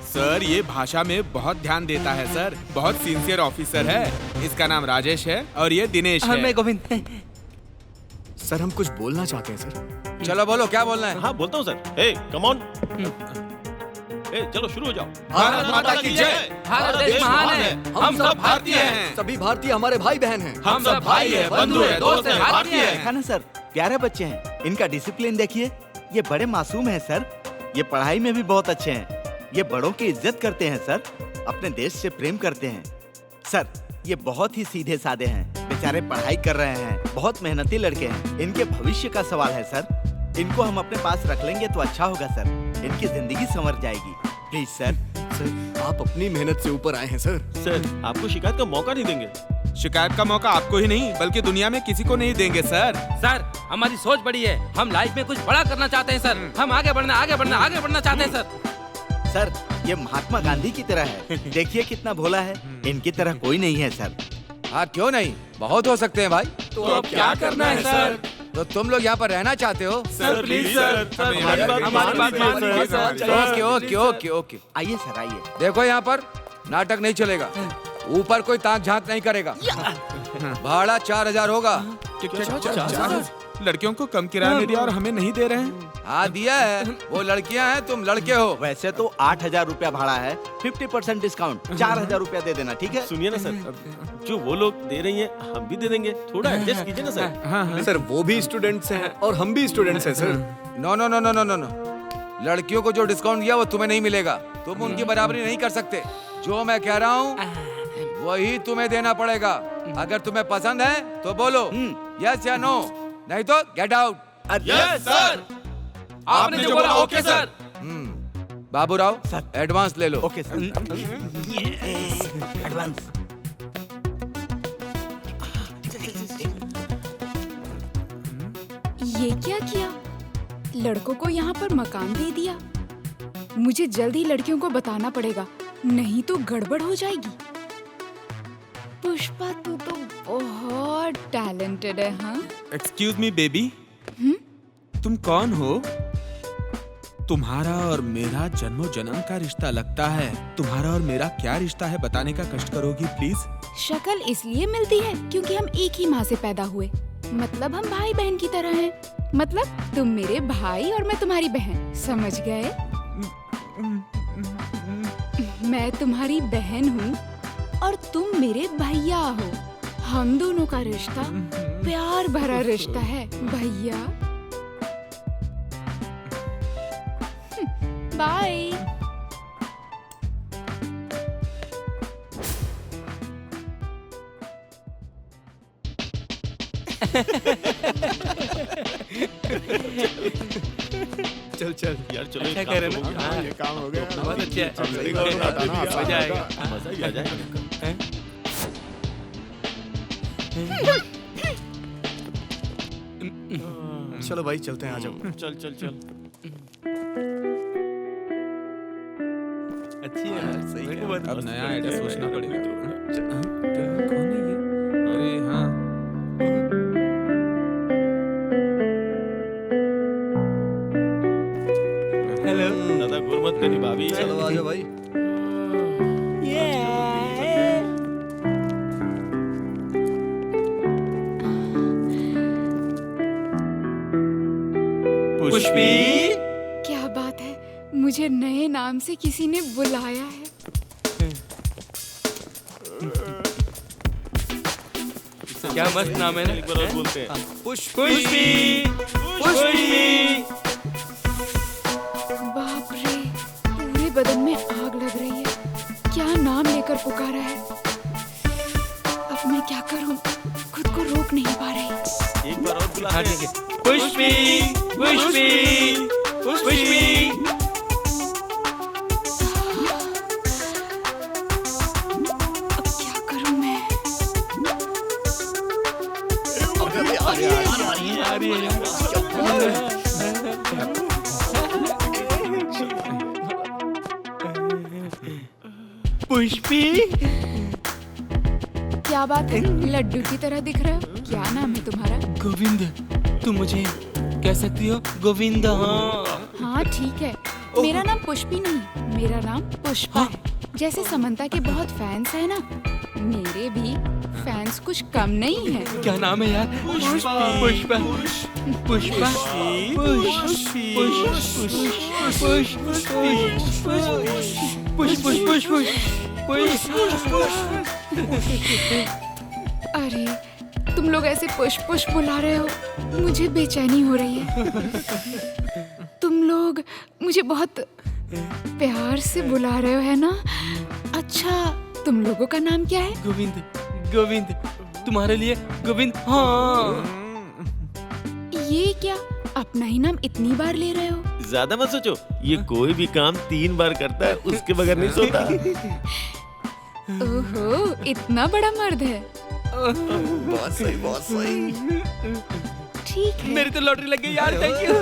सर ये भाषा में बहुत ध्यान देता है सर, बहुत सिंसियर ऑफिसर है। इसका नाम राजेश है और ये दिनेश है।
मैं गोविंद।
सर हम कुछ बोलना चाहते हैं सर।
चलो बोलो, क्या बोलना है?
हाँ बोलता हूँ सर। ए कम ऑन, चलो शुरू हो जाओ।
भारत माता की जय।
भारत देश महान है।
हम सब भारतीय हैं।
सभी भारतीय हमारे भाई बहन हैं।
हम सब भाई है, बंधु है, दोस्त है, भारतीय है।
देखा ना सर, प्यारे बच्चे हैं। इनका डिसिप्लिन देखिए, ये बड़े मासूम हैं सर। ये पढ़ाई में भी बहुत अच्छे हैं। ये बड़ों की इज्जत करते हैं सर, अपने देश से प्रेम करते हैं सर। ये बहुत ही सीधे साधे हैं, बेचारे पढ़ाई कर रहे हैं, बहुत मेहनती लड़के हैं। इनके भविष्य का सवाल है सर। इनको हम अपने पास रख लेंगे तो अच्छा होगा सर, इनकी जिंदगी संवर जाएगी। Please sir.
सर आप अपनी मेहनत से ऊपर आए हैं सर।
सर आपको शिकायत का मौका नहीं देंगे।
शिकायत का मौका आपको ही नहीं बल्कि दुनिया में किसी को नहीं देंगे सर।
सर हमारी सोच बड़ी है, हम लाइफ में कुछ बड़ा करना चाहते हैं सर। हम आगे बढ़ना चाहते हैं सर।
सर ये महात्मा गांधी की तरह है, देखिए कितना भोला है। इनकी तरह कोई नहीं है सर।
हाँ क्यों नहीं, बहुत हो सकते हैं भाई।
तो अब क्या करना है सर?
तो तुम लोग यहाँ पर रहना चाहते हो?
सर प्लीज सर, हमारी बात मानिए सर।
ओके।
आइए सर आइए।
देखो यहाँ पर नाटक नहीं चलेगा। ऊपर कोई ताक झांक नहीं करेगा। भाड़ा 4000 होगा।
लड़कियों को कम किराया में दिया और हमें नहीं दे रहे हैं।
हाँ दिया है, वो लड़कियाँ हैं, तुम लड़के हो।
वैसे तो 8000 रुपया भाड़ा है, 50% डिस्काउंट, 4000 रुपया दे देना, ठीक है?
सुनिए ना सर, जो वो लोग दे रही हैं हम भी दे देंगे, थोड़ा एडजस्ट कीजिए ना सर।
सर वो भी स्टूडेंट्स हैं और हम भी स्टूडेंट्स हैं सर।
नो। लड़कियों को जो डिस्काउंट दिया वो तुम्हें नहीं मिलेगा। तुम उनकी बराबरी नहीं कर सकते। जो मैं कह रहा हूँ वही तुम्हें देना पड़ेगा। अगर तुम्हें पसंद है तो बोलो यस या नो, नहीं तो गेट आउट।
Yes sir. आपने जो बोला okay sir.
Babu Rao advance ले लो।
Okay sir. एडवांस।
ये क्या किया? लड़कों को यहाँ पर मकान दे दिया। मुझे जल्द ही लड़कियों को बताना पड़ेगा, नहीं तो गड़बड़ हो जाएगी। पुष्पा तू तो बहुत टैलेंटेड है। हाँ
एक्सक्यूज मी बेबी, तुम कौन हो? तुम्हारा और मेरा जन्मों जन्म का रिश्ता लगता है। तुम्हारा और मेरा क्या रिश्ता है बताने का कष्ट करोगी प्लीज?
शक्ल इसलिए मिलती है क्योंकि हम एक ही माँ से पैदा हुए, मतलब हम भाई बहन की तरह हैं। मतलब तुम मेरे भाई और मैं तुम्हारी बहन, समझ गए? मैं तुम्हारी बहन हूँ और तुम मेरे भैया हो। हम दोनों का रिश्ता प्यार भरा रिश्ता है भैया। बाय।
चल
यार चलो
अच्छा कह रहे हैं ना?
ये काम हो गया।
बहुत अच्छे है। मजा आएगा।
मजा ही आ जाएगा।
चलो भाई चलते हैं, आ जाओ।
चल
अच्छी है यार, सही है। अब नया आइडिया सोचना पड़ेगा। कौन है ये? अरे हाँ,
हेलो दादा, गुर मत करी भाभी है।
चलो आजा भाई।
पुष्पी।
क्या बात है, मुझे नए नाम से किसी ने बुलाया है।
क्या मस्त नाम है ना?
एक बार और बोलते हैं।
पुष्पी। पुष्पी।
बाप रे, पूरे बदन में आग लग रही है। क्या नाम लेकर पुकारा है। अब मैं क्या करूं, खुद को रोक नहीं पा रही।
एक बार और बुला
हाँ ठीक है। पुष्पी। पुष्पी। पुष्पी।
अब क्या करूं मैं।
पुष्पी।
क्या बात है, लड्डू की तरह दिख रहे हो। क्या नाम है तुम्हारा।
गोविंद, तुम मुझे कह सकती हो गोविंद। हाँ
हाँ ठीक है, मेरा नाम पुष्पी नहीं, मेरा नाम पुष्पा है। जैसे समंता के बहुत फैंस हैं ना, मेरे भी फैंस कुछ कम नहीं है।
क्या नाम है यार? पुष्पा। पुष्पा। पुष्पा।
अरे तुम लोग ऐसे पुष्प पुष्प बुला रहे हो, मुझे बेचैनी हो रही है। तुम लोग मुझे बहुत प्यार से बुला रहे हो, है ना। अच्छा, तुम लोगों का नाम क्या है।
गोविंद। गोविंद, तुम्हारे लिए गोविंद। हाँ।
ये क्या, अपना ही नाम इतनी बार ले रहे हो।
ज्यादा मत सोचो, ये कोई भी काम 3 बार करता है, उसके बगैर नहीं सोता।
ओहो, इतना बड़ा मर्द है।
बहुत सही, बहुत सही।
ठीक है।
मेरी तो लॉटरी लग गई यार, थैंक यू।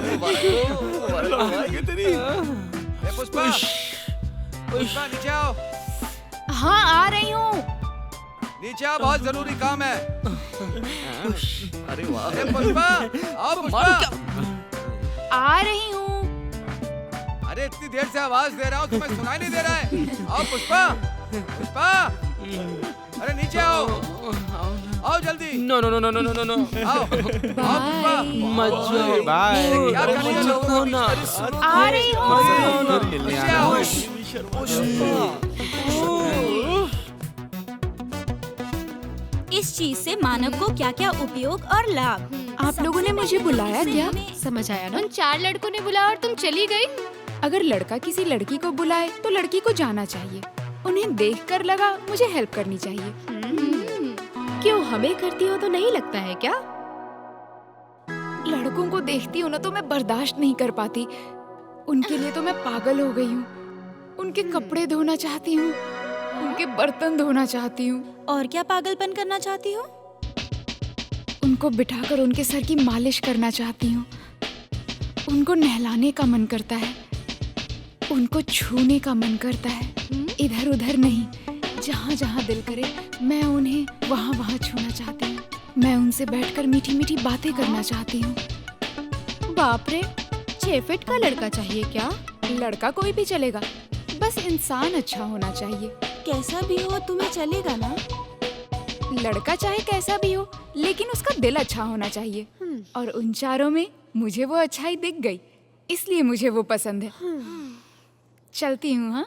पुष्पा, पुष्पा नीचे आओ।
हाँ आ रही हूँ।
नीचे आओ, बहुत जरूरी काम है।
अरे वाह।
अरे पुष्पा, आओ पुष्पा।
आ रही हूँ।
अरे इतनी देर से आवाज दे रहा हूँ, तुम्हें सुनाई नहीं दे रहा है। आओ पुष्पा। पुष्पा, अरे नीचे आओ, आओ जल्दी।
No no no no no no no.
आओ, आओ पुष्पा।
मत जाओ।
बाय।
क्या कर रही हो
मुझे
लोगों को?
खोना।
आ रही हूँ।
नीचे आओ।
इस चीज से मानव को क्या क्या उपयोग और लाभ।
आप लोगों ने मुझे बुलाया क्या।
समझ आया ना।
उन 4 लड़कों ने बुलाया और तुम चली गई।
अगर लड़का किसी लड़की को बुलाए तो लड़की को जाना चाहिए। उन्हें देखकर लगा मुझे हेल्प करनी चाहिए।
क्यों, हमें करती हो तो नहीं लगता है क्या।
लड़कों को देखती हूँ ना तो मैं बर्दाश्त नहीं कर पाती। उनके लिए तो मैं पागल हो गई हूँ। उनके कपड़े धोना चाहती हूँ, उनके बर्तन धोना चाहती हूँ।
और क्या पागलपन करना चाहती हो।
उनको बिठाकर उनके सर की मालिश करना चाहती हूँ। उनको नहलाने का मन करता है, उनको छूने का मन करता है। इधर उधर नहीं, जहाँ जहाँ दिल करे मैं उन्हें वहाँ वहाँ छूना चाहती हूँ। मैं उनसे बैठकर मीठी मीठी बातें करना चाहती हूँ।
बाप रे, 6 फीट का लड़का चाहिए क्या।
लड़का कोई भी चलेगा, बस इंसान अच्छा होना चाहिए।
कैसा भी हो तुम्हें चलेगा ना।
लड़का चाहे कैसा भी हो, लेकिन उसका दिल अच्छा होना चाहिए। और उन चारों में मुझे वो अच्छाई दिख गई, इसलिए मुझे वो पसंद है। चलती हूँ। हाँ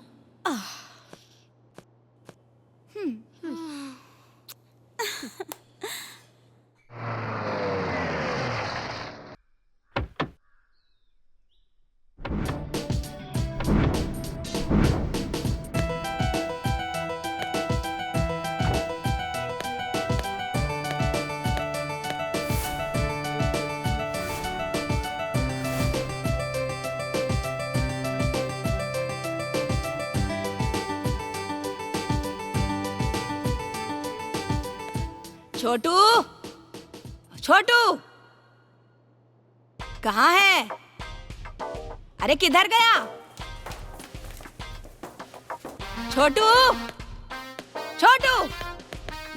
छोटू, छोटू कहाँ है। अरे किधर गया। छोटू, छोटू,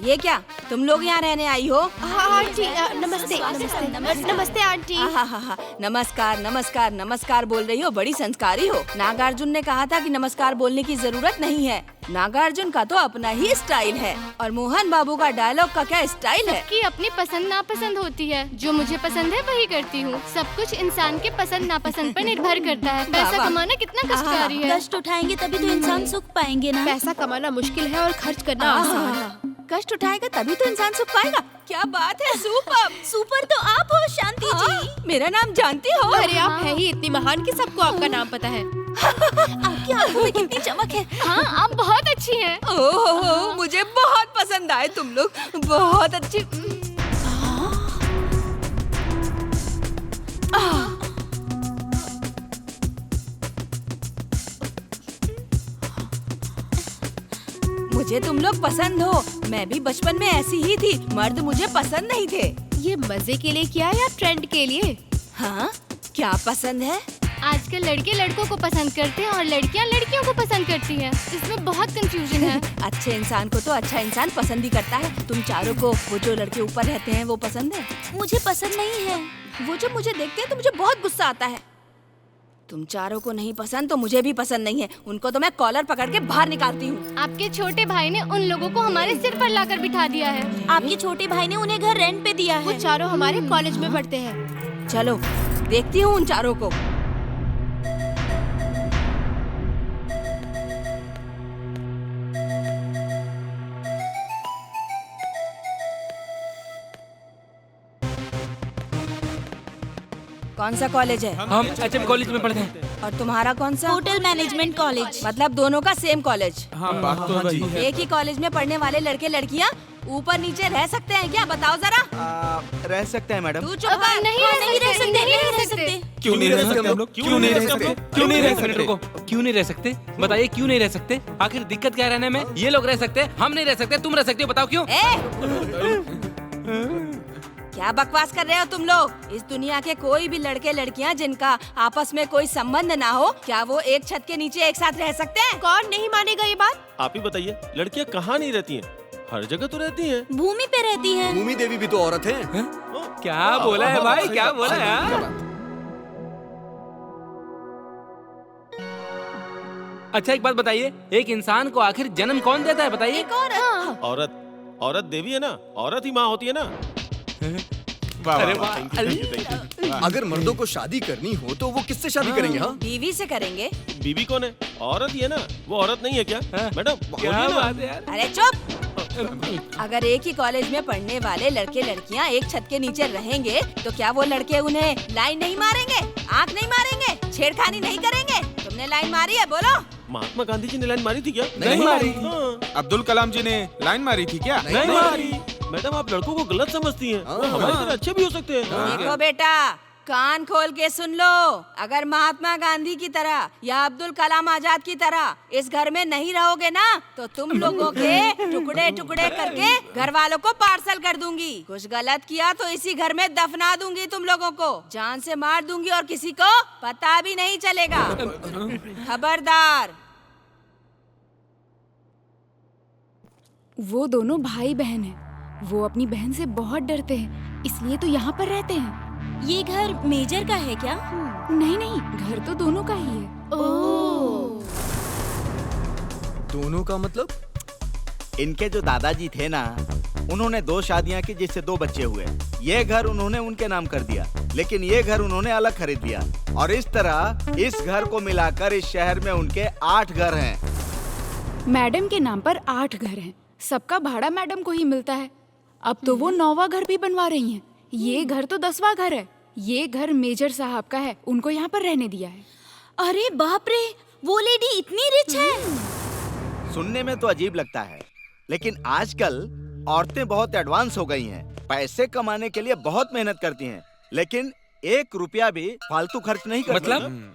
ये क्या तुम लोग यहाँ रहने आई हो?
हाँ आंटी, नमस्ते नमस्ते नमस्ते आंटी।
हाँ, नमस्कार नमस्कार नमस्कार बोल रही हो, बड़ी संस्कारी हो। नागार्जुन ने कहा था कि नमस्कार बोलने की जरूरत नहीं है। नागार्जुन का तो अपना ही स्टाइल है, और मोहन बाबू का डायलॉग का क्या स्टाइल है।
सबकी अपनी पसंद नापसंद होती है, जो मुझे पसंद है वही करती हूँ। सब कुछ इंसान के पसंद नापसंद पर निर्भर करता है। पैसा कमाना कितना कष्टकारी है।
कष्ट उठाएंगे तभी तो इंसान सुख पाएंगे ना।
पैसा कमाना मुश्किल है और खर्च करना आसान है।
कष्ट उठाएगा तभी तो इंसान सुख पाएगा। क्या बात है, सुपर।
सुपर तो आप हो शांति जी।
मेरा नाम जानती हो?
अरे आप है ही इतनी महान कि सबको आपका नाम पता है।
आपकी आंखों में कितनी चमक है।
हाँ, आप बहुत अच्छी हैं।
ओहो, मुझे बहुत पसंद आए तुम लोग, बहुत अच्छी। मुझे तुम लोग पसंद हो। मैं भी बचपन में ऐसी ही थी, मर्द मुझे पसंद नहीं थे।
ये मजे के लिए किया या ट्रेंड के लिए?
हाँ, क्या पसंद है?
आजकल लड़के लड़कों को पसंद करते हैं और लड़कियां लड़कियों को पसंद करती हैं। इसमें बहुत कंफ्यूजन है।
अच्छे इंसान को तो अच्छा इंसान पसंद ही करता है। तुम चारों को वो जो लड़के ऊपर रहते हैं वो पसंद है?
मुझे पसंद नहीं है।
वो जो मुझे देखते हैं तो मुझे बहुत गुस्सा आता है। तुम चारों को नहीं पसंद तो मुझे भी पसंद नहीं है। उनको तो मैं कॉलर पकड़ के बाहर निकालती हूँ।
आपके छोटे भाई ने उन लोगों को हमारे सिर पर लाकर बिठा दिया है।
आपके छोटे भाई ने उन्हें घर रेंट पे दिया
वो
है।
चारों हमारे कॉलेज में पढ़ते हैं।
चलो देखती हूँ उन चारों को। कौन सा कॉलेज है?
हम HM कॉलेज में पढ़ते हैं।
और तुम्हारा कौन सा?
Hotel management college.
मतलब दोनों का सेम कॉलेज।
हाँ बात तो वही है।
एक ही कॉलेज में पढ़ने वाले लड़के लड़कियाँ ऊपर नीचे रह सकते हैं क्या? बताओ जरा।
रह सकते हैं मैडम।
तू चुप कर।
नहीं रह सकते।
क्यों नहीं रह सकते हम लोग? क्यों नहीं रह सकते? क्यों नहीं रह सकते?
क्यों नहीं रह सकते? बताइए क्यों नहीं रह सकते? आखिर दिक्कत क्या है रहने में? ये लोग रह सकते हैं, हम नहीं रह सकते, तुम रह सकते हो, बताओ क्यों?
क्या बकवास कर रहे हो तुम लोग? इस दुनिया के कोई भी लड़के लड़कियां जिनका आपस में कोई संबंध ना हो, क्या वो एक छत के नीचे एक साथ रह सकते हैं?
कौन नहीं मानेगा ये बात?
आप ही बताइए, लड़कियां कहाँ नहीं रहती हैं? हर जगह तो रहती हैं।
भूमि पे रहती है।
भूमि देवी भी तो औरत है।
क्या बोला है भाई, क्या बोला है यार? अच्छा एक बात बताइए, एक इंसान को आखिर जन्म कौन देता है बताइए?
एक औरत।
औरत देवी है ना, औरत ही माँ होती है ना।
अरे वाह।
अगर मर्दों को शादी करनी हो तो वो किससे शादी करेंगे? हाँ,
बीवी से करेंगे।
बीबी कौन है? औरत ही है ना। वो औरत नहीं है क्या मैडम?
क्या
बोलिए ना।
बात है यार?
अरे चुप। अगर एक ही कॉलेज में पढ़ने वाले लड़के लड़कियां एक छत के नीचे रहेंगे तो क्या वो लड़के उन्हें लाइन नहीं मारेंगे, आँख नहीं मारेंगे, छेड़खानी नहीं करेंगे? तुमने लाइन मारी है, बोलो।
महात्मा गांधी जी ने लाइन मारी थी क्या?
नहीं मारी।
अब्दुल कलाम जी ने लाइन मारी थी क्या?
नहीं मारी। मैडम आप लड़कों को गलत समझती हैं। वो हमारी तरह अच्छे भी हो सकते हैं।
देखो बेटा, कान खोल के सुन लो। अगर महात्मा गांधी की तरह या अब्दुल कलाम आजाद की तरह इस घर में नहीं रहोगे ना, तो तुम लोगों के टुकड़े टुकड़े करके घर वालों को पार्सल कर दूंगी। कुछ गलत किया तो इसी घर में दफना दूंगी तुम लोगों को, जान से मार दूंगी और किसी को पता भी नहीं चलेगा। खबरदार।
वो दोनों भाई बहन हैं। वो अपनी बहन से बहुत डरते हैं, इसलिए तो यहाँ पर रहते हैं।
ये घर मेजर का है क्या?
नहीं नहीं, घर तो दोनों का ही है।
दोनों का मतलब?
इनके जो दादाजी थे ना, उन्होंने 2 शादियां की जिससे 2 बच्चे हुए। ये घर उन्होंने उनके नाम कर दिया, लेकिन ये घर उन्होंने अलग खरीद लिया। और इस तरह इस घर को मिलाकर इस शहर में उनके 8 घर हैं।
मैडम के नाम पर 8 घर हैं। सबका भाड़ा मैडम को ही मिलता है। अब तो वो 9वां घर भी बनवा रही हैं। ये घर तो 10वां घर है। ये घर मेजर साहब का है, उनको यहाँ पर रहने दिया है।
अरे बाप रे, वो लेडी इतनी रिच है।
सुनने में तो अजीब लगता है, लेकिन आजकल औरतें बहुत एडवांस हो गई हैं। पैसे कमाने के लिए बहुत मेहनत करती हैं, लेकिन 1 रुपया भी फालतू खर्च नहीं करती।
मतलब?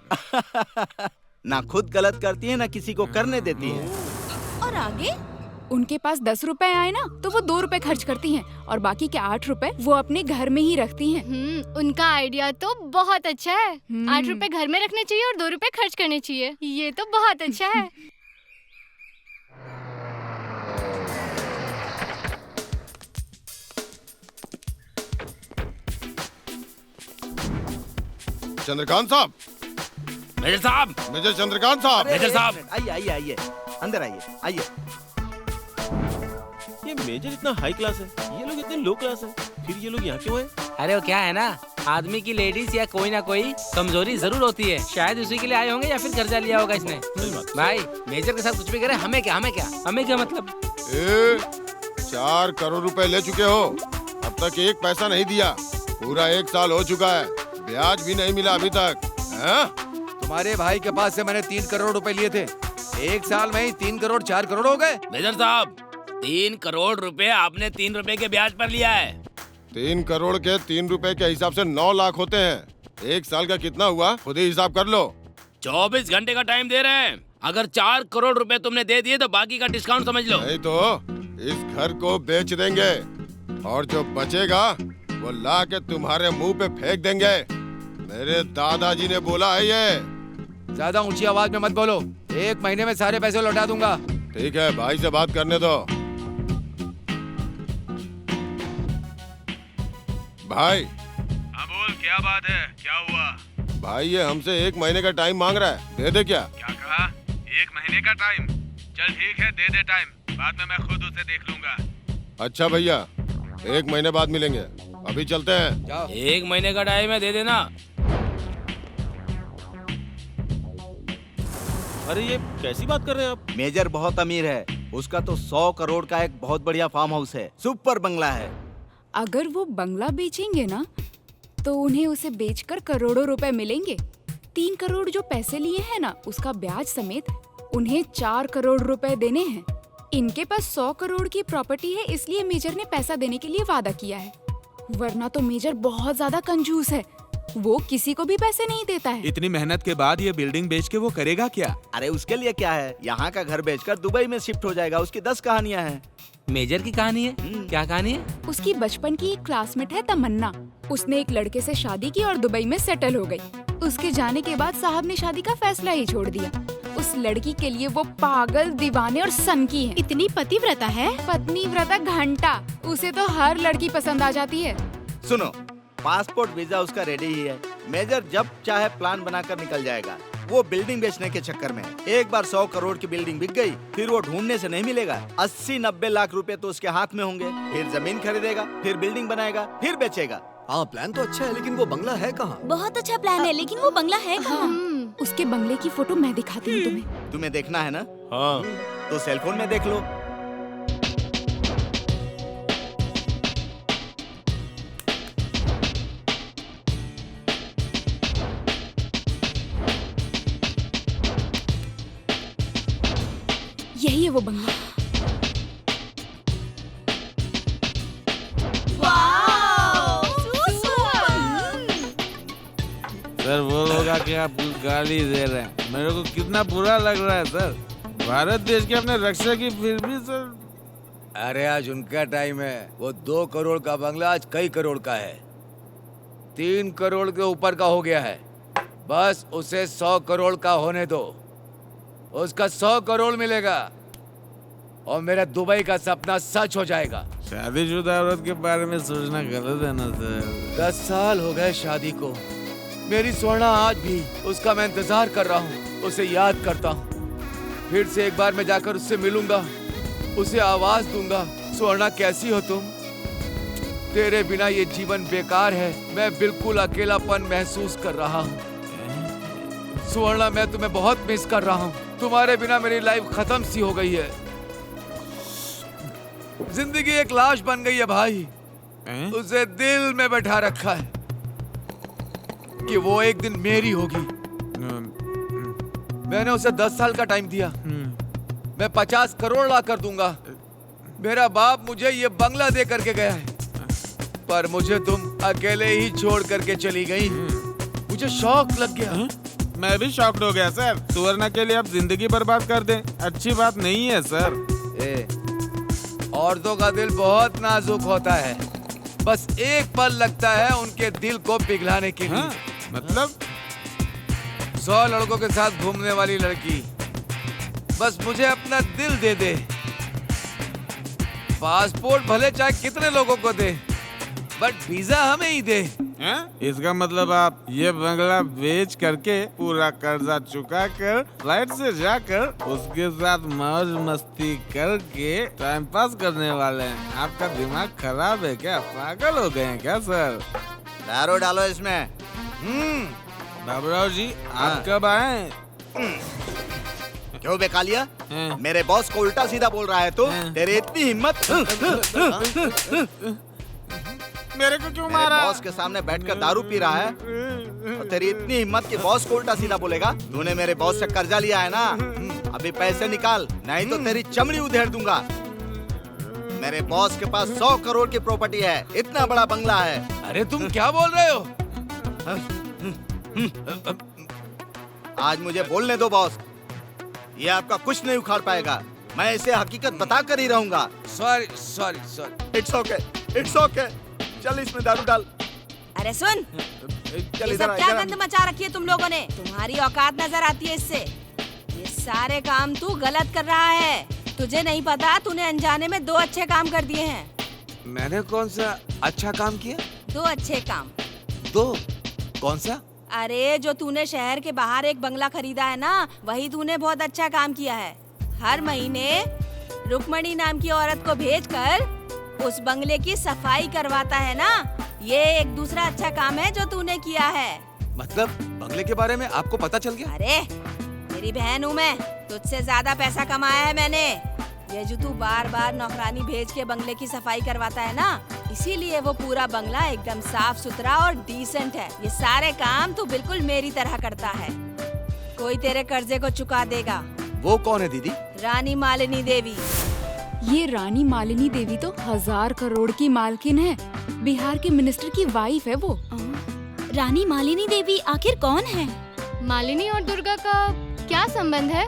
ना खुद गलत करती है, ना किसी को करने देती है।
और आगे?
उनके पास 10 रुपए आए ना तो वो 2 रुपए खर्च करती हैं और बाकी के 8 रुपए वो अपने घर में ही रखती हैं।
उनका आइडिया तो बहुत अच्छा है। 8 रुपए घर में रखने चाहिए और 2 रुपए खर्च करने चाहिए। ये तो बहुत अच्छा है।
चंद्रकांत साहब,
मेजर साहब,
मेजर चंद्रकांत साहब।
मेजर साहब, आइए आइए आइए, अंदर आइए आइए।
ये मेजर इतना हाई क्लास है, ये लोग इतने लो क्लास है, फिर ये लोग यहाँ क्यों है?
अरे वो क्या है ना, आदमी की लेडीज या कोई ना कोई कमजोरी जरूर होती है, शायद उसी के लिए आए होंगे या फिर कर्जा लिया होगा इसने। भाई मेजर के साथ कुछ भी करे, हमें क्या मतलब।
4 करोड़ रुपए ले चुके हो, अब तक एक पैसा नहीं दिया। पूरा 1 साल हो चुका है, ब्याज भी नहीं मिला अभी तक।
तुम्हारे भाई के पास से मैंने 3 करोड़ रुपए लिए थे, 1 साल में ही 3 करोड़ 4 करोड़ हो गए।
मेजर साहब, 3 करोड़ रुपए आपने 3 रुपए के ब्याज पर लिया है।
3 करोड़ के 3 रुपए के हिसाब से 9 लाख होते हैं। 1 साल का कितना हुआ, खुद ही हिसाब कर लो।
24 घंटे का टाइम दे रहे हैं, अगर 4 करोड़ रुपए तुमने दे दिए तो बाकी का डिस्काउंट समझ लो।
नहीं तो इस घर को बेच देंगे और जो बचेगा वो ला के तुम्हारे मुंह पे फेंक देंगे। मेरे दादाजी ने बोला है ये।
ज्यादा ऊंची आवाज में मत बोलो, 1 महीने में सारे पैसे लौटा दूंगा।
ठीक है, भाई से बात करने दो। भाई।
हाँ बोल, क्या बात है, क्या हुआ?
भाई ये हमसे 1 महीने का टाइम मांग रहा है, दे दे क्या?
क्या कहा? 1 महीने का टाइम? चल ठीक है, दे दे टाइम, बाद में मैं खुद उसे देख लूंगा।
अच्छा भैया, 1 महीने बाद मिलेंगे, अभी चलते हैं।
जाओ।
1 महीने का टाइम है, दे देना।
अरे ये कैसी बात कर रहे हैं आप?
मेजर बहुत अमीर है, उसका तो 100 करोड़ का एक बहुत बढ़िया फार्म हाउस है, सुपर बंगला है।
अगर वो बंगला बेचेंगे ना तो उन्हें उसे बेचकर करोड़ों रुपए मिलेंगे। 3 करोड़ जो पैसे लिए हैं ना, उसका ब्याज समेत उन्हें 4 करोड़ रुपए देने हैं। इनके पास 100 करोड़ की प्रॉपर्टी है, इसलिए मेजर ने पैसा देने के लिए वादा किया है, वरना तो मेजर बहुत ज्यादा कंजूस है, वो किसी को भी पैसे नहीं देता है।
इतनी मेहनत के बाद ये बिल्डिंग बेच के वो करेगा क्या?
अरे उसके लिए क्या है, यहाँ का घर बेचकर दुबई में शिफ्ट हो जाएगा। उसकी 10 कहानियाँ हैं।
मेजर की कहानी है? क्या कहानी है?
उसकी बचपन की एक क्लासमेट है तमन्ना, उसने एक लड़के से शादी की और दुबई में सेटल हो गई। उसके जाने के बाद साहब ने शादी का फैसला ही छोड़ दिया। उस लड़की के लिए वो पागल, दीवाने और सनकी है।
इतनी पतिव्रता है?
पत्नीव्रता घंटा, उसे तो हर लड़की पसंद आ जाती है।
सुनो, पासपोर्ट वीजा उसका रेडी ही है, मेजर जब चाहे प्लान बनाकर निकल जाएगा। वो बिल्डिंग बेचने के चक्कर में एक बार 100 करोड़ की बिल्डिंग बिक गई, फिर वो ढूंढने से नहीं मिलेगा। 80-90 लाख रुपए तो उसके हाथ में होंगे, फिर जमीन खरीदेगा, फिर बिल्डिंग बनाएगा, फिर बेचेगा।
हाँ, प्लान तो अच्छा है, लेकिन वो बंगला है कहाँ?
बहुत अच्छा प्लान है, लेकिन वो बंगला है कहाँ?
उसके बंगले की फोटो मैं दिखाती हूँ तुम्हें।
तुम्हें देखना है ना?
हाँ।
तो सेलफोन में देख लो।
यही है वो बंगला।
सर वो लोग आके आपको गाली दे रहे हैं, मेरे को कितना बुरा लग रहा है सर। भारत देश के अपने रक्षा की, फिर भी सर।
अरे आज उनका टाइम है, वो 2 करोड़ का बंगला आज कई करोड़ का है, 3 करोड़ के ऊपर का हो गया है। बस उसे 100 करोड़ का होने दो, उसका 100 करोड़ मिलेगा और मेरा दुबई का सपना सच हो जाएगा।
शादीशुदा औरत के बारे में सोचना गलत है ना सर।
10 साल हो गए शादी को, मेरी स्वर्णा आज भी उसका मैं इंतजार कर रहा हूँ, उसे याद करता हूँ। फिर से एक बार मैं जाकर उससे मिलूंगा, उसे आवाज दूंगा, स्वर्णा कैसी हो तुम? तेरे बिना ये जीवन बेकार है, मैं बिल्कुल अकेलापन महसूस कर रहा हूँ। स्वर्णा मैं तुम्हें बहुत मिस कर रहा हूँ, तुम्हारे बिना मेरी लाइफ खत्म सी हो गई है। जिंदगी एक लाश बन गई है भाई, उसे दिल में बैठा रखा है कि वो एक दिन मेरी होगी। मैंने उसे 10 साल का टाइम दिया, मैं 50 करोड़ ला कर दूंगा। मेरा बाप मुझे ये बंगला दे करके गया है, पर मुझे तुम अकेले ही छोड़ करके चली गई। मुझे शौक लग गया।
मैं भी शॉक्ड हो गया सर। सुवर्णा के लिए आप जिंदगी बर्बाद कर दें, अच्छी बात नहीं है सर।
औरतों का दिल बहुत नाजुक होता है, बस एक पल लगता है उनके दिल को पिघलाने के लिए।
मतलब
100 लड़कों के साथ घूमने वाली लड़की बस मुझे अपना दिल दे दे। पासपोर्ट भले चाहे कितने लोगों को दे, बट वीजा हमें ही दे।
हैं? इसका मतलब आप ये बंगला बेच करके पूरा कर्जा चुका कर फ्लाइट से जाकर उसके साथ मौज मस्ती करके टाइम पास करने वाले हैं। आपका दिमाग खराब है क्या? पागल हो गए हैं क्या सर?
दारू डालो इसमें।
बाबूराव जी आप कब आए?
क्यों बेकालिया? मेरे बॉस को उल्टा सीधा बोल रहा है तो तेरी इतनी हिम्मत?
मेरे को क्यों
मारा? बॉस के सामने बैठकर दारू पी रहा है और तेरी इतनी हिम्मत कि बॉस को उल्टा सीधा बोलेगा? तूने मेरे बॉस से कर्जा लिया है ना, अभी पैसे निकाल नहीं तो तेरी चमड़ी उधेड़ दूंगा। मेरे बॉस के पास 100 करोड़ की प्रॉपर्टी है, इतना बड़ा बंगला है।
अरे तुम क्या बोल रहे हो?
आज मुझे बोलने दो बॉस, ये आपका कुछ नहीं उखाड़ पाएगा। मैं इसे हकीकत बता कर ही रहूंगा।
Sorry sorry sorry.
It's okay, it's okay. चल इसमें दारू डाल।
अरे सुन, ये सब क्या गंद मचा रखी है तुम लोगों ने? तुम्हारी औकात नजर आती है इससे। ये सारे काम तू गलत कर रहा है। तुझे नहीं पता तूने अनजाने में 2 अच्छे काम कर दिए हैं।
मैंने कौन सा अच्छा काम किया?
2 अच्छे काम।
2? कौन सा?
अरे जो तूने शहर के बाहर एक बंगला खरीदा है ना, वही तूने बहुत अच्छा काम किया है। हर महीने रुक्मणी नाम की औरत को भेजकर उस बंगले की सफाई करवाता है ना, ये एक दूसरा अच्छा काम है जो तूने किया है।
मतलब बंगले के बारे में आपको पता चल गया?
अरे तेरी बहन हूँ मैं, तुझसे ज्यादा पैसा कमाया है मैंने। ये जो तू बार बार नौकरानी भेज के बंगले की सफाई करवाता है ना, इसीलिए वो पूरा बंगला एकदम साफ सुथरा और डिसेंट है। ये सारे काम तू बिल्कुल मेरी तरह करता है। कोई तेरे कर्जे को चुका देगा।
वो कौन है दीदी?
रानी मालिनी देवी।
ये रानी मालिनी देवी तो 1000 करोड़ की मालकिन है। बिहार के मिनिस्टर की वाइफ है वो।
रानी मालिनी देवी आखिर कौन है?
मालिनी और दुर्गा का क्या संबंध है?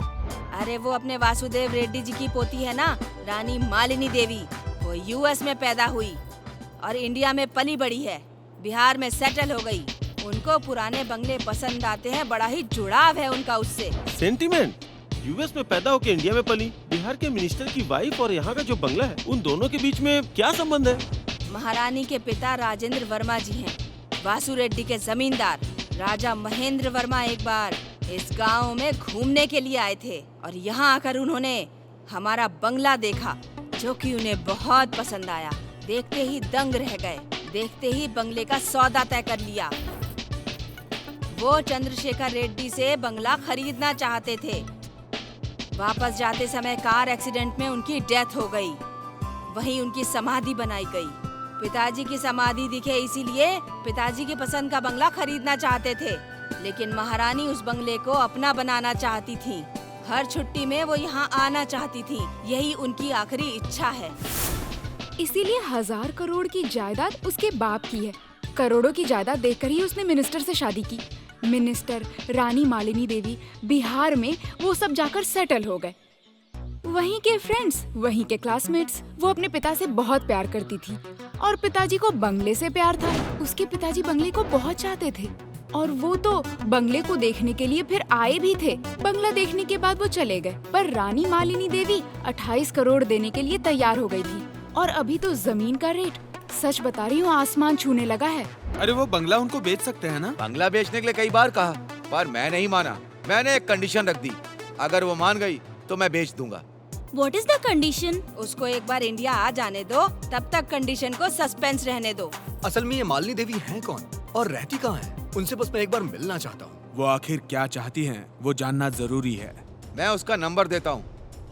अरे वो अपने वासुदेव रेड्डी जी की पोती है ना, रानी मालिनी देवी। वो यूएस में पैदा हुई और इंडिया में पली बड़ी है। बिहार में सेटल हो गई। उनको पुराने बंगले पसंद आते हैं, बड़ा ही जुड़ाव है उनका उससे।
सेंटीमेंट? यूएस में पैदा होकर इंडिया में पली, बिहार के मिनिस्टर की वाइफ और यहाँ का जो बंगला है, उन दोनों के बीच में क्या संबंध है?
महारानी के पिता राजेंद्र वर्मा जी हैं, वासु रेड्डी के जमींदार। राजा महेंद्र वर्मा एक बार इस गांव में घूमने के लिए आए थे और यहाँ आकर उन्होंने हमारा बंगला देखा, जो कि उन्हें बहुत पसंद आया। देखते ही दंग रह गए। देखते ही बंगले का सौदा तय कर लिया। वो चंद्रशेखर रेड्डी से बंगला खरीदना चाहते थे। वापस जाते समय कार एक्सीडेंट में उनकी डेथ हो गई। वहीं उनकी समाधि बनाई गई। पिताजी की समाधि दिखे, इसीलिए पिताजी की पसंद का बंगला खरीदना चाहते थे, लेकिन महारानी उस बंगले को अपना बनाना चाहती थी। हर छुट्टी में वो यहाँ आना चाहती थी। यही उनकी आखिरी इच्छा है।
इसीलिए 1000 करोड़ की जायदाद उसके बाप की है। करोड़ों की जायदाद देखकर ही उसने मिनिस्टर से शादी की। मिनिस्टर, रानी मालिनी देवी, बिहार में वो सब जाकर सेटल हो गए। वहीं के फ्रेंड्स, वहीं के क्लासमेट्स। वो अपने पिता से बहुत प्यार करती थी और पिताजी को बंगले से प्यार था। उसके पिताजी बंगले को बहुत चाहते थे और वो तो बंगले को देखने के लिए फिर आए भी थे। बंगला देखने के बाद वो चले गए, पर रानी मालिनी देवी 28 करोड़ देने के लिए तैयार हो गई थी। और अभी तो जमीन का रेट, सच बता रही हूँ, आसमान छूने लगा है।
अरे वो बंगला उनको बेच सकते हैं ना?
बंगला बेचने के लिए कई बार कहा, पर मैं नहीं माना। मैंने एक कंडीशन रख दी, अगर वो मान गई तो मैं बेच दूंगा।
What is the condition?
उसको एक बार इंडिया आ जाने दो, तब तक कंडीशन को सस्पेंस रहने दो।
असल में ये मालिनी देवी हैं कौन और रहती कहाँ हैं? उनसे बस मैं एक बार मिलना चाहता हूँ।
वो आखिर क्या चाहती हैं, वो जानना जरूरी है।
मैं उसका नंबर देता हूँ,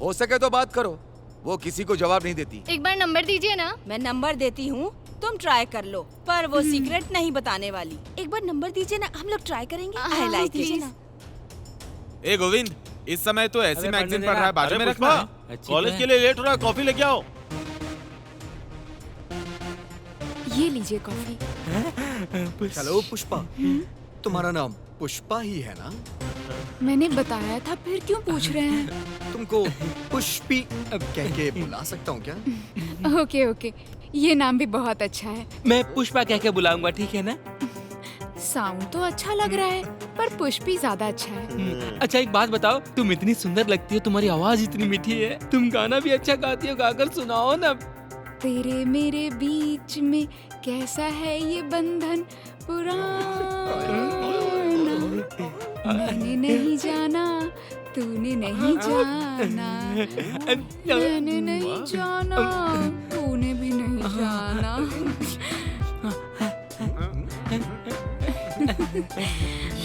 हो सके तो बात करो। वो किसी को जवाब नहीं देती।
एक बार नंबर दीजिए ना।
मैं नंबर देती हूँ, तुम ट्राई कर लो, पर वो सीक्रेट नहीं बताने वाली। एक बार नंबर दीजिए ना, हम लोग ट्राई करेंगे। I like it.
ए गोविंद, इस समय तो ऐसी मैगजीन पढ़ रहा है, बाजू में रखना है।
कॉलेज के लिए लेट हो रहा है, कॉफी लेके आओ।
ये लीजिए कॉफी।
हेलो पुष्पा, तुम्हारा नाम पुष्पा ही है ना?
मैंने बताया था, फिर क्यों पूछ रहे हैं?
तुमको पुष्पी कह के बुला सकता हूँ क्या?
ओके ओके, ये नाम भी बहुत अच्छा है।
मैं पुष्पा कह के बुलाऊंगा, ठीक है ना?
साउंड तो अच्छा लग रहा है, पर पुष्पी ज्यादा अच्छा है।
अच्छा एक बात बताओ, तुम इतनी सुंदर लगती हो, तुम्हारी आवाज इतनी मीठी है, तुम गाना भी अच्छा गाती हो, गाकर सुनाओ ना।
तेरे मेरे बीच में कैसा है ये बंधन पुराना, मैंने नहीं जाना तूने नहीं जाना, मैंने नहीं जाना तूने भी नहीं जाना।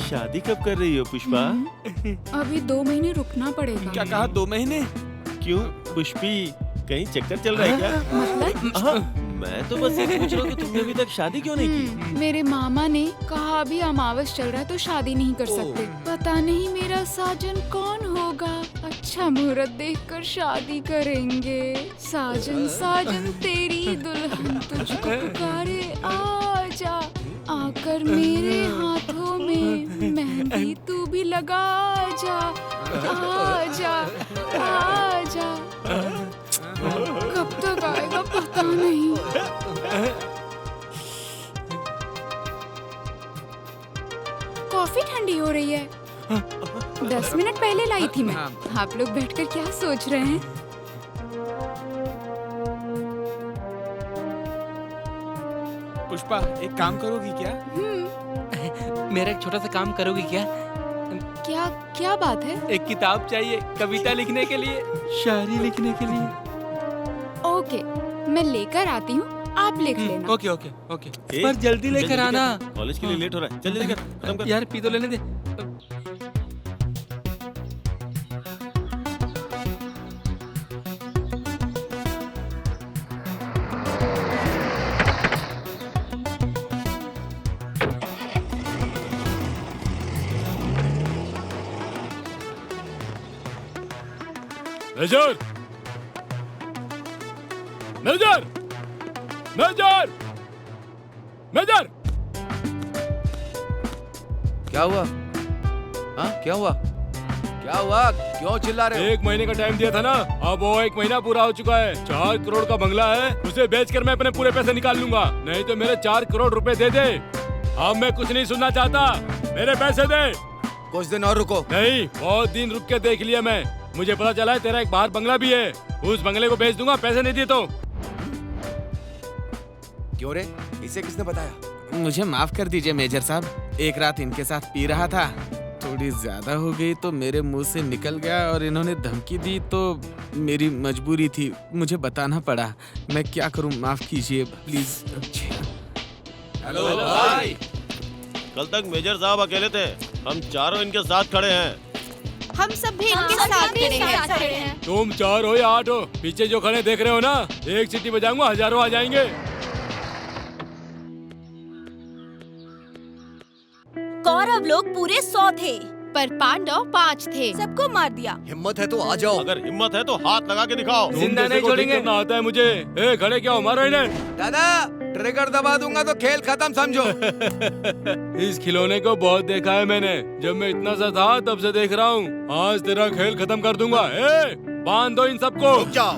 शादी कब कर रही हो पुष्पा?
अभी 2 महीने रुकना पड़ेगा।
क्या कहा 2 महीने?
क्यों पुष्पी, कहीं चक्कर चल रहा है क्या?
मतलब
मैं तो बस ये पूछ रहा हूँ कि तुमने अभी तक शादी क्यों नहीं की?
मेरे मामा ने कहा अभी अमावस चल रहा है तो शादी नहीं कर सकते। पता नहीं मेरा साजन कौन होगा, अच्छा मुहूर्त देखकर शादी करेंगे। साजन साजन तेरी दुल्हन तुझको पुकारे, आजा आकर मेरे हाथों में मेहंदी तू भी लगा जा, आजा आजा। कब तक आएगा पता नहीं। कॉफी ठंडी हो रही है। 10 मिनट पहले लाई थी मैं। आप लोग बैठकर क्या सोच रहे हैं?
पुष्पा एक काम करोगी क्या?
मेरा एक छोटा सा काम करोगी क्या?
क्या क्या बात है?
एक किताब चाहिए कविता लिखने के लिए, शायरी लिखने के लिए।
ओके, मैं लेकर आती हूँ, आप लिख लेना।
ओके ओके ओके, पर जल्दी लेकर आना,
कॉलेज के लिए लेट हो रहा है। जल्दी लेकर खत्म कर।
यार पी तो लेने दे।
Major, major, major, major.
क्या हुआ? हाँ क्या हुआ? क्या हुआ? क्यों चिल्ला रहे हो?
1 महीने का टाइम दिया था ना, अब वो 1 महीना पूरा हो चुका है। 4 करोड़ का बंगला है, उसे बेचकर मैं अपने पूरे पैसे निकाल लूंगा, नहीं तो मेरे 4 करोड़ रुपए दे दे। अब मैं कुछ नहीं सुनना चाहता, मेरे पैसे दे।
कुछ दिन और रुको।
नहीं, बहुत दिन रुक के देख लिया मैं, मुझे पता चला है तेरा एक बाहर बंगला भी है, उस बंगले को बेच दूंगा, पैसे नहीं दिए तो।
क्यों रे, इसे किसने बताया?
मुझे माफ कर दीजिए मेजर साहब, एक रात इनके साथ पी रहा था, थोड़ी ज्यादा हो गई तो मेरे मुंह से निकल गया और इन्होंने धमकी दी तो मेरी मजबूरी थी, मुझे बताना पड़ा। मैं क्या करूं, माफ कीजिए प्लीज।
हेलो भाई। कल तक मेजर साहब अकेले थे, हम चारों इनके साथ खड़े हैं।
हम सब भी इनके साथ खड़े हैं।
तुम 4 हो या 8 हो, पीछे जो खड़े देख रहे हो ना, एक सीटी बजाऊंगा, हजारों आ जाएंगे।
कौरव लोग पूरे 100 थे,
पर पांडव 5 थे।
सबको मार दिया।
हिम्मत है तो आ जाओ।
अगर हिम्मत है तो हाथ लगा के दिखाओ।
जिंदा नहीं छोड़ेंगे। ना आता है मुझे। ए खड़े क्या हो, मारो इन्हें।
दादा ट्रिगर दबा दूंगा तो खेल खत्म समझो।
इस खिलौने को बहुत देखा है मैंने, जब मैं इतना सा था तब से देख रहा हूँ, आज तेरा खेल खत्म कर दूंगा। बांध दो इन सबको।
रुक जाओ,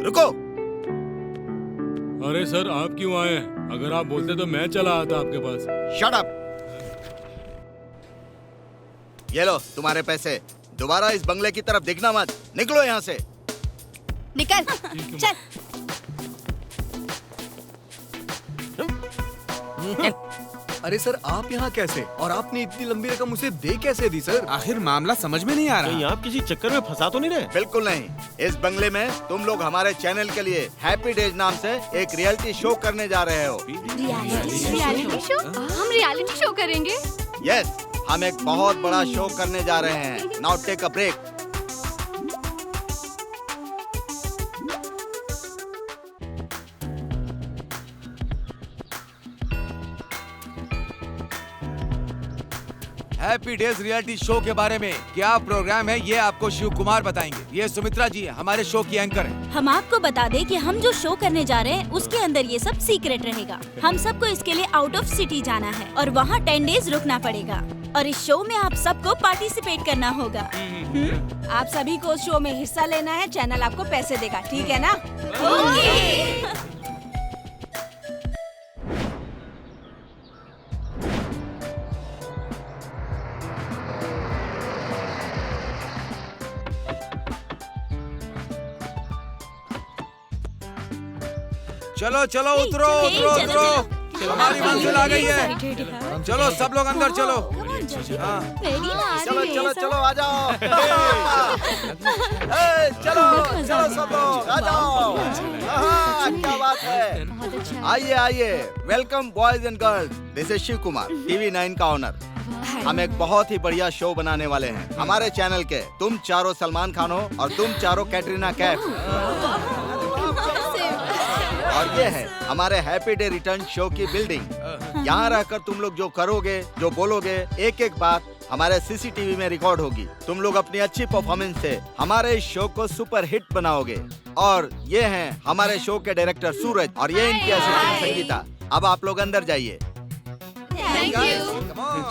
रुको।
अरे सर आप क्यों आए? अगर आप बोलते तो मैं चला आता आपके पास।
Shut up. ये लो तुम्हारे पैसे, दोबारा इस बंगले की तरफ देखना मत, निकलो यहाँ से।
निकल चल।
अरे सर आप यहाँ कैसे, और आपने इतनी लंबी रकम उसे दे कैसे दी सर?
आखिर मामला समझ में नहीं आ रहा।
कहीं आप किसी चक्कर में फंसा तो नहीं रहे?
बिल्कुल नहीं, इस बंगले में तुम लोग हमारे चैनल के लिए हैप्पी डेज नाम से एक रियलिटी शो करने जा रहे हो।
Reality show? हम रियलिटी शो करेंगे?
यस, हम एक बहुत बड़ा शो करने जा रहे हैं। Now take a break.
Happy days reality show के बारे में क्या प्रोग्राम है, ये आपको शिव कुमार बताएंगे। ये सुमित्रा जी है, हमारे शो की एंकर है।
हम आपको बता दें कि हम जो शो करने जा रहे हैं उसके अंदर ये सब सीक्रेट रहेगा। हम सबको इसके लिए आउट ऑफ सिटी जाना है और वहाँ 10 डेज रुकना पड़ेगा, और इस शो में आप सबको पार्टिसिपेट करना होगा।
आप सभी को शो में हिस्सा लेना है, चैनल आपको पैसे देगा, ठीक है ना?
ओके।
चलो चलो उतरो उतरो उतरो, हमारी मंजिल आ गई है। चलो सब लोग अंदर चलो। हाँ।
चलो चलो चलो आ जाओ। चलो चलो सब लोग आ जाओ। क्या बात है, आइए आइए। Welcome boys and girls, this is Shiv Kumar, TV 9 का ऑनर। हम एक बहुत ही बढ़िया शो बनाने वाले हैं हमारे चैनल के। तुम चारों सलमान खान हो और तुम चारों कैटरीना कैफ, और ये है हमारे हैप्पी डे रिटर्न शो की बिल्डिंग। यहाँ रहकर तुम लोग जो करोगे, जो बोलोगे, एक एक बात हमारे सीसीटीवी में रिकॉर्ड होगी। तुम लोग अपनी अच्छी परफॉर्मेंस से हमारे इस शो को सुपर हिट बनाओगे। और ये हैं हमारे शो के डायरेक्टर सूरज, और ये इनकी असिस्टेंट संगीता। अब आप लोग अंदर जाइए।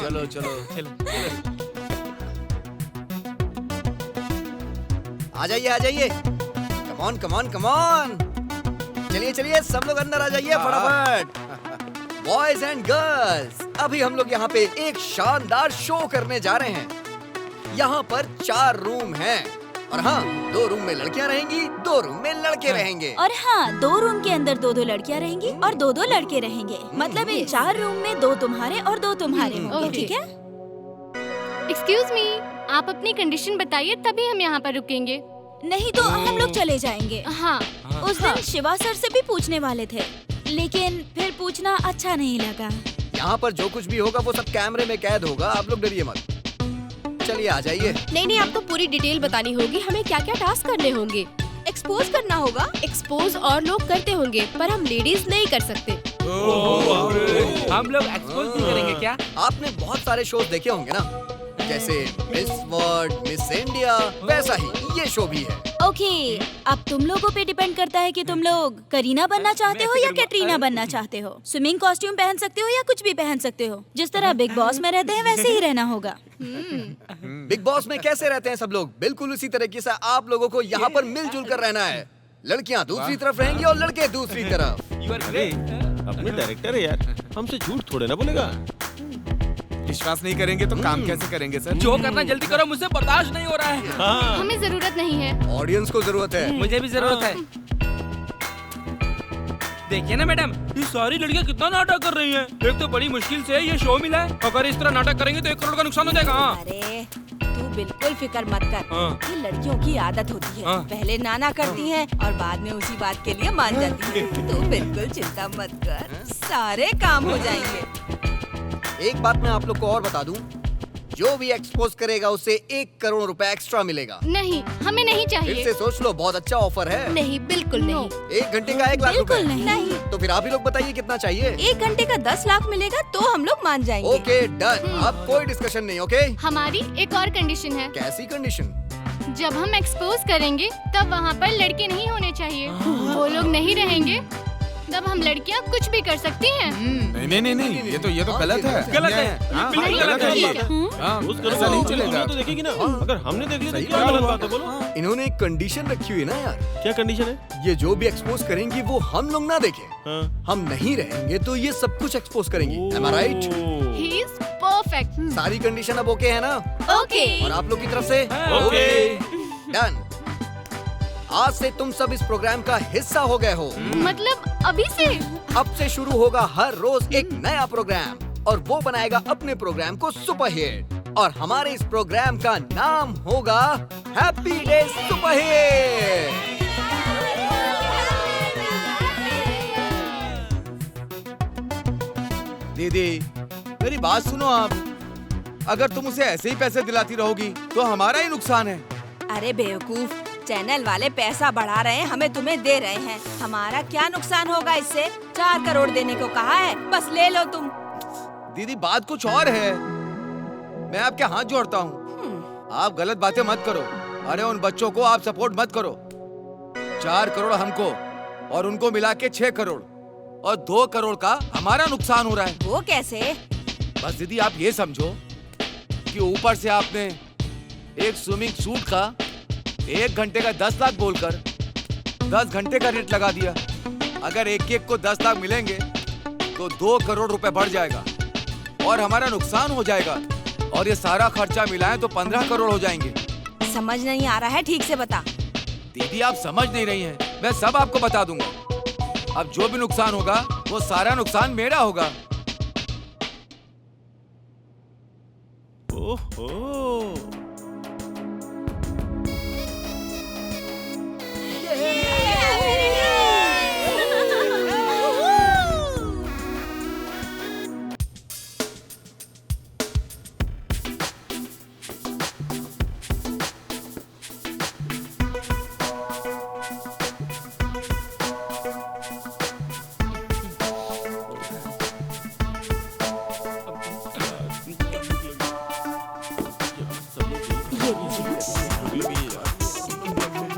चलो चलो
आ जाइए आ जाइए, कमॉन कमॉन कमॉन, चलिए चलिए सब लोग अंदर आ जाइए फटाफट। बॉयज एंड गर्ल्स, अभी हम लोग यहाँ पे एक शानदार शो करने जा रहे हैं। यहाँ पर 4 रूम हैं, और हाँ 2 रूम में लड़कियाँ रहेंगी, 2 रूम में लड़के रहेंगे।
और हाँ 2 रूम के अंदर 2-2 लड़कियाँ रहेंगी और 2-2 लड़के रहेंगे। मतलब इन 4 रूम में 2 तुम्हारे और 2 तुम्हारे होंगे, ठीक है?
एक्सक्यूज मी, आप अपनी कंडीशन बताइए तभी हम यहाँ पर रुकेंगे।
नहीं तो हम लोग चले जाएंगे।
हाँ।
उस दिन शिवा सर से भी पूछने वाले थे, लेकिन फिर पूछना अच्छा नहीं लगा।
यहाँ पर जो कुछ भी होगा वो सब कैमरे में कैद होगा, आप लोग डरिए मत। चलिए आ जाइए।
नहीं आपको पूरी डिटेल बतानी होगी, हमें क्या क्या टास्क करने होंगे।
एक्सपोज करना होगा।
एक्सपोज और लोग करते होंगे, पर हम लेडीज नहीं कर सकते।
हम लोग एक्सपोज नहीं करेंगे क्या?
आपने बहुत सारे शोज देखे होंगे ना, जैसे मिस वर्ल्ड, मिस इंडिया, वैसा ही ये शो भी है।
ओके, अब तुम लोगों पे डिपेंड करता है कि तुम लोग करीना बनना चाहते हो या कैटरीना बनना चाहते हो। स्विमिंग कॉस्ट्यूम पहन सकते हो या कुछ भी पहन सकते हो। जिस तरह बिग बॉस में रहते हैं वैसे ही रहना होगा।
बिग बॉस में कैसे रहते हैं सब लोग, बिल्कुल उसी तरीके से आप लोगों को यहाँ पर मिलजुल कर रहना है। लड़कियाँ दूसरी तरफ रहेंगी और लड़के दूसरी तरफ।
अरे अपने डायरेक्टर है यार, हमसे झूठ थोड़े ना बोलेगा।
विश्वास नहीं करेंगे तो काम कैसे करेंगे सर?
जो करना जल्दी करो, मुझसे बर्दाश्त नहीं हो रहा है।
हाँ।
हमें जरूरत नहीं है।
ऑडियंस को जरूरत है।
मुझे भी जरूरत है। देखिए ना मैडम, ये सारी लड़कियाँ कितना नाटक कर रही हैं। एक तो बड़ी मुश्किल से ये शो मिला है, अगर इस तरह नाटक करेंगे तो 1 करोड़ का नुकसान हो जाएगा।
अरे तू बिल्कुल फिक्र मत कर, ये लड़कियों की आदत होती है। पहले नाना करती हैं और बाद में उसी बात के लिए मान जाती हैं। तू बिल्कुल चिंता मत कर, सारे काम हो जाएंगे।
एक बात मैं आप लोग को और बता दूं, जो भी एक्सपोज करेगा उसे 1 करोड़ रुपए एक्स्ट्रा मिलेगा।
नहीं, हमें नहीं चाहिए।
फिर से सोच लो, बहुत अच्छा ऑफर है।
नहीं, बिल्कुल नहीं।
1 घंटे का 1 लाख रुपए।
बिल्कुल नहीं।
तो फिर आप ही लोग बताइए कितना चाहिए।
1 घंटे का 10 लाख मिलेगा तो हम लोग मान जाएंगे।
ओके डन, अब कोई डिस्कशन नहीं। ओके,
हमारी एक और कंडीशन है।
कैसी कंडीशन?
जब हम एक्सपोज करेंगे तब वहाँ पर लड़के नहीं होने चाहिए। वो लोग नहीं रहेंगे तब हम लड़कियाँ कुछ भी कर सकती हैं।
नहीं, ये तो गलत है।
गलत है।
हाँ,
नहीं,
गलत है ये।
ऐसा नहीं चलेगा। तो देखेगी ना, अगर हमने देख लिया तो क्या गलत बात है, बोलो।
इन्होंने एक कंडीशन रखी हुई है ना यार।
क्या कंडीशन है?
ये जो भी एक्सपोज करेंगी वो हम लोग ना देखें। हम नहीं रहेंगे तो ये सब कुछ एक्सपोज करेंगी। Am I right?
He is perfect।
सारी कंडीशन अब ओके है ना?
ओके।
और आप लोग की तरफ से?
ओके।
डन। आज से तुम सब इस प्रोग्राम का हिस्सा हो गए हो।
मतलब अभी से?
अब से शुरू होगा हर रोज एक नया प्रोग्राम, और वो बनाएगा अपने प्रोग्राम को सुपर हिट। और हमारे इस प्रोग्राम का नाम होगा हैप्पी डे सुपर हिट।
दीदी मेरी बात सुनो, आप अगर तुम उसे ऐसे ही पैसे दिलाती रहोगी तो हमारा ही नुकसान है।
अरे बेवकूफ, चैनल वाले पैसा बढ़ा रहे हैं, हमें तुम्हें दे रहे हैं। हमारा क्या नुकसान होगा इससे? 4 करोड़ देने को कहा है, बस ले लो तुम।
दीदी बात कुछ और है, मैं आपके हाथ जोड़ता हूँ, आप गलत बातें मत करो। अरे उन बच्चों को आप सपोर्ट मत करो। 4 करोड़ हमको और उनको मिला के 6 करोड़ और 2 करोड़ का हमारा नुकसान हो रहा है।
वो कैसे?
बस दीदी आप ये समझो कि ऊपर से आपने एक स्विमिंग सूट का 1 घंटे का 10 लाख बोलकर 10 घंटे का रेट लगा दिया। अगर एक को 10 लाख मिलेंगे तो 2 करोड़ रुपए बढ़ जाएगा और हमारा नुकसान हो जाएगा, और ये सारा खर्चा मिलाएं तो 15 करोड़ हो जाएंगे।
समझ नहीं आ रहा है, ठीक से बता।
दीदी आप समझ नहीं रही हैं, मैं सब आपको बता दूंगा। अब जो भी नुकसान होगा वो सारा नुकसान मेरा होगा।
ओहो,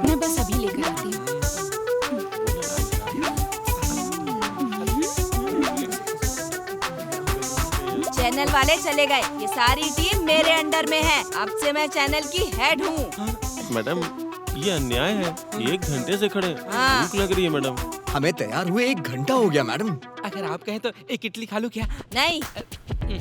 मैं बस अभी लेकर आती हूँ।
चैनल वाले चले गए, ये सारी टीम मेरे अंडर में है। अब से मैं चैनल की हेड हूँ।
मैडम ये अन्याय है, 1 घंटे से खड़े,
हाँ।
भूख लग रही है मैडम।
हमें तैयार हुए 1 घंटा हो गया मैडम।
अगर आप कहें तो एक इडली खा लूं क्या?
नहीं,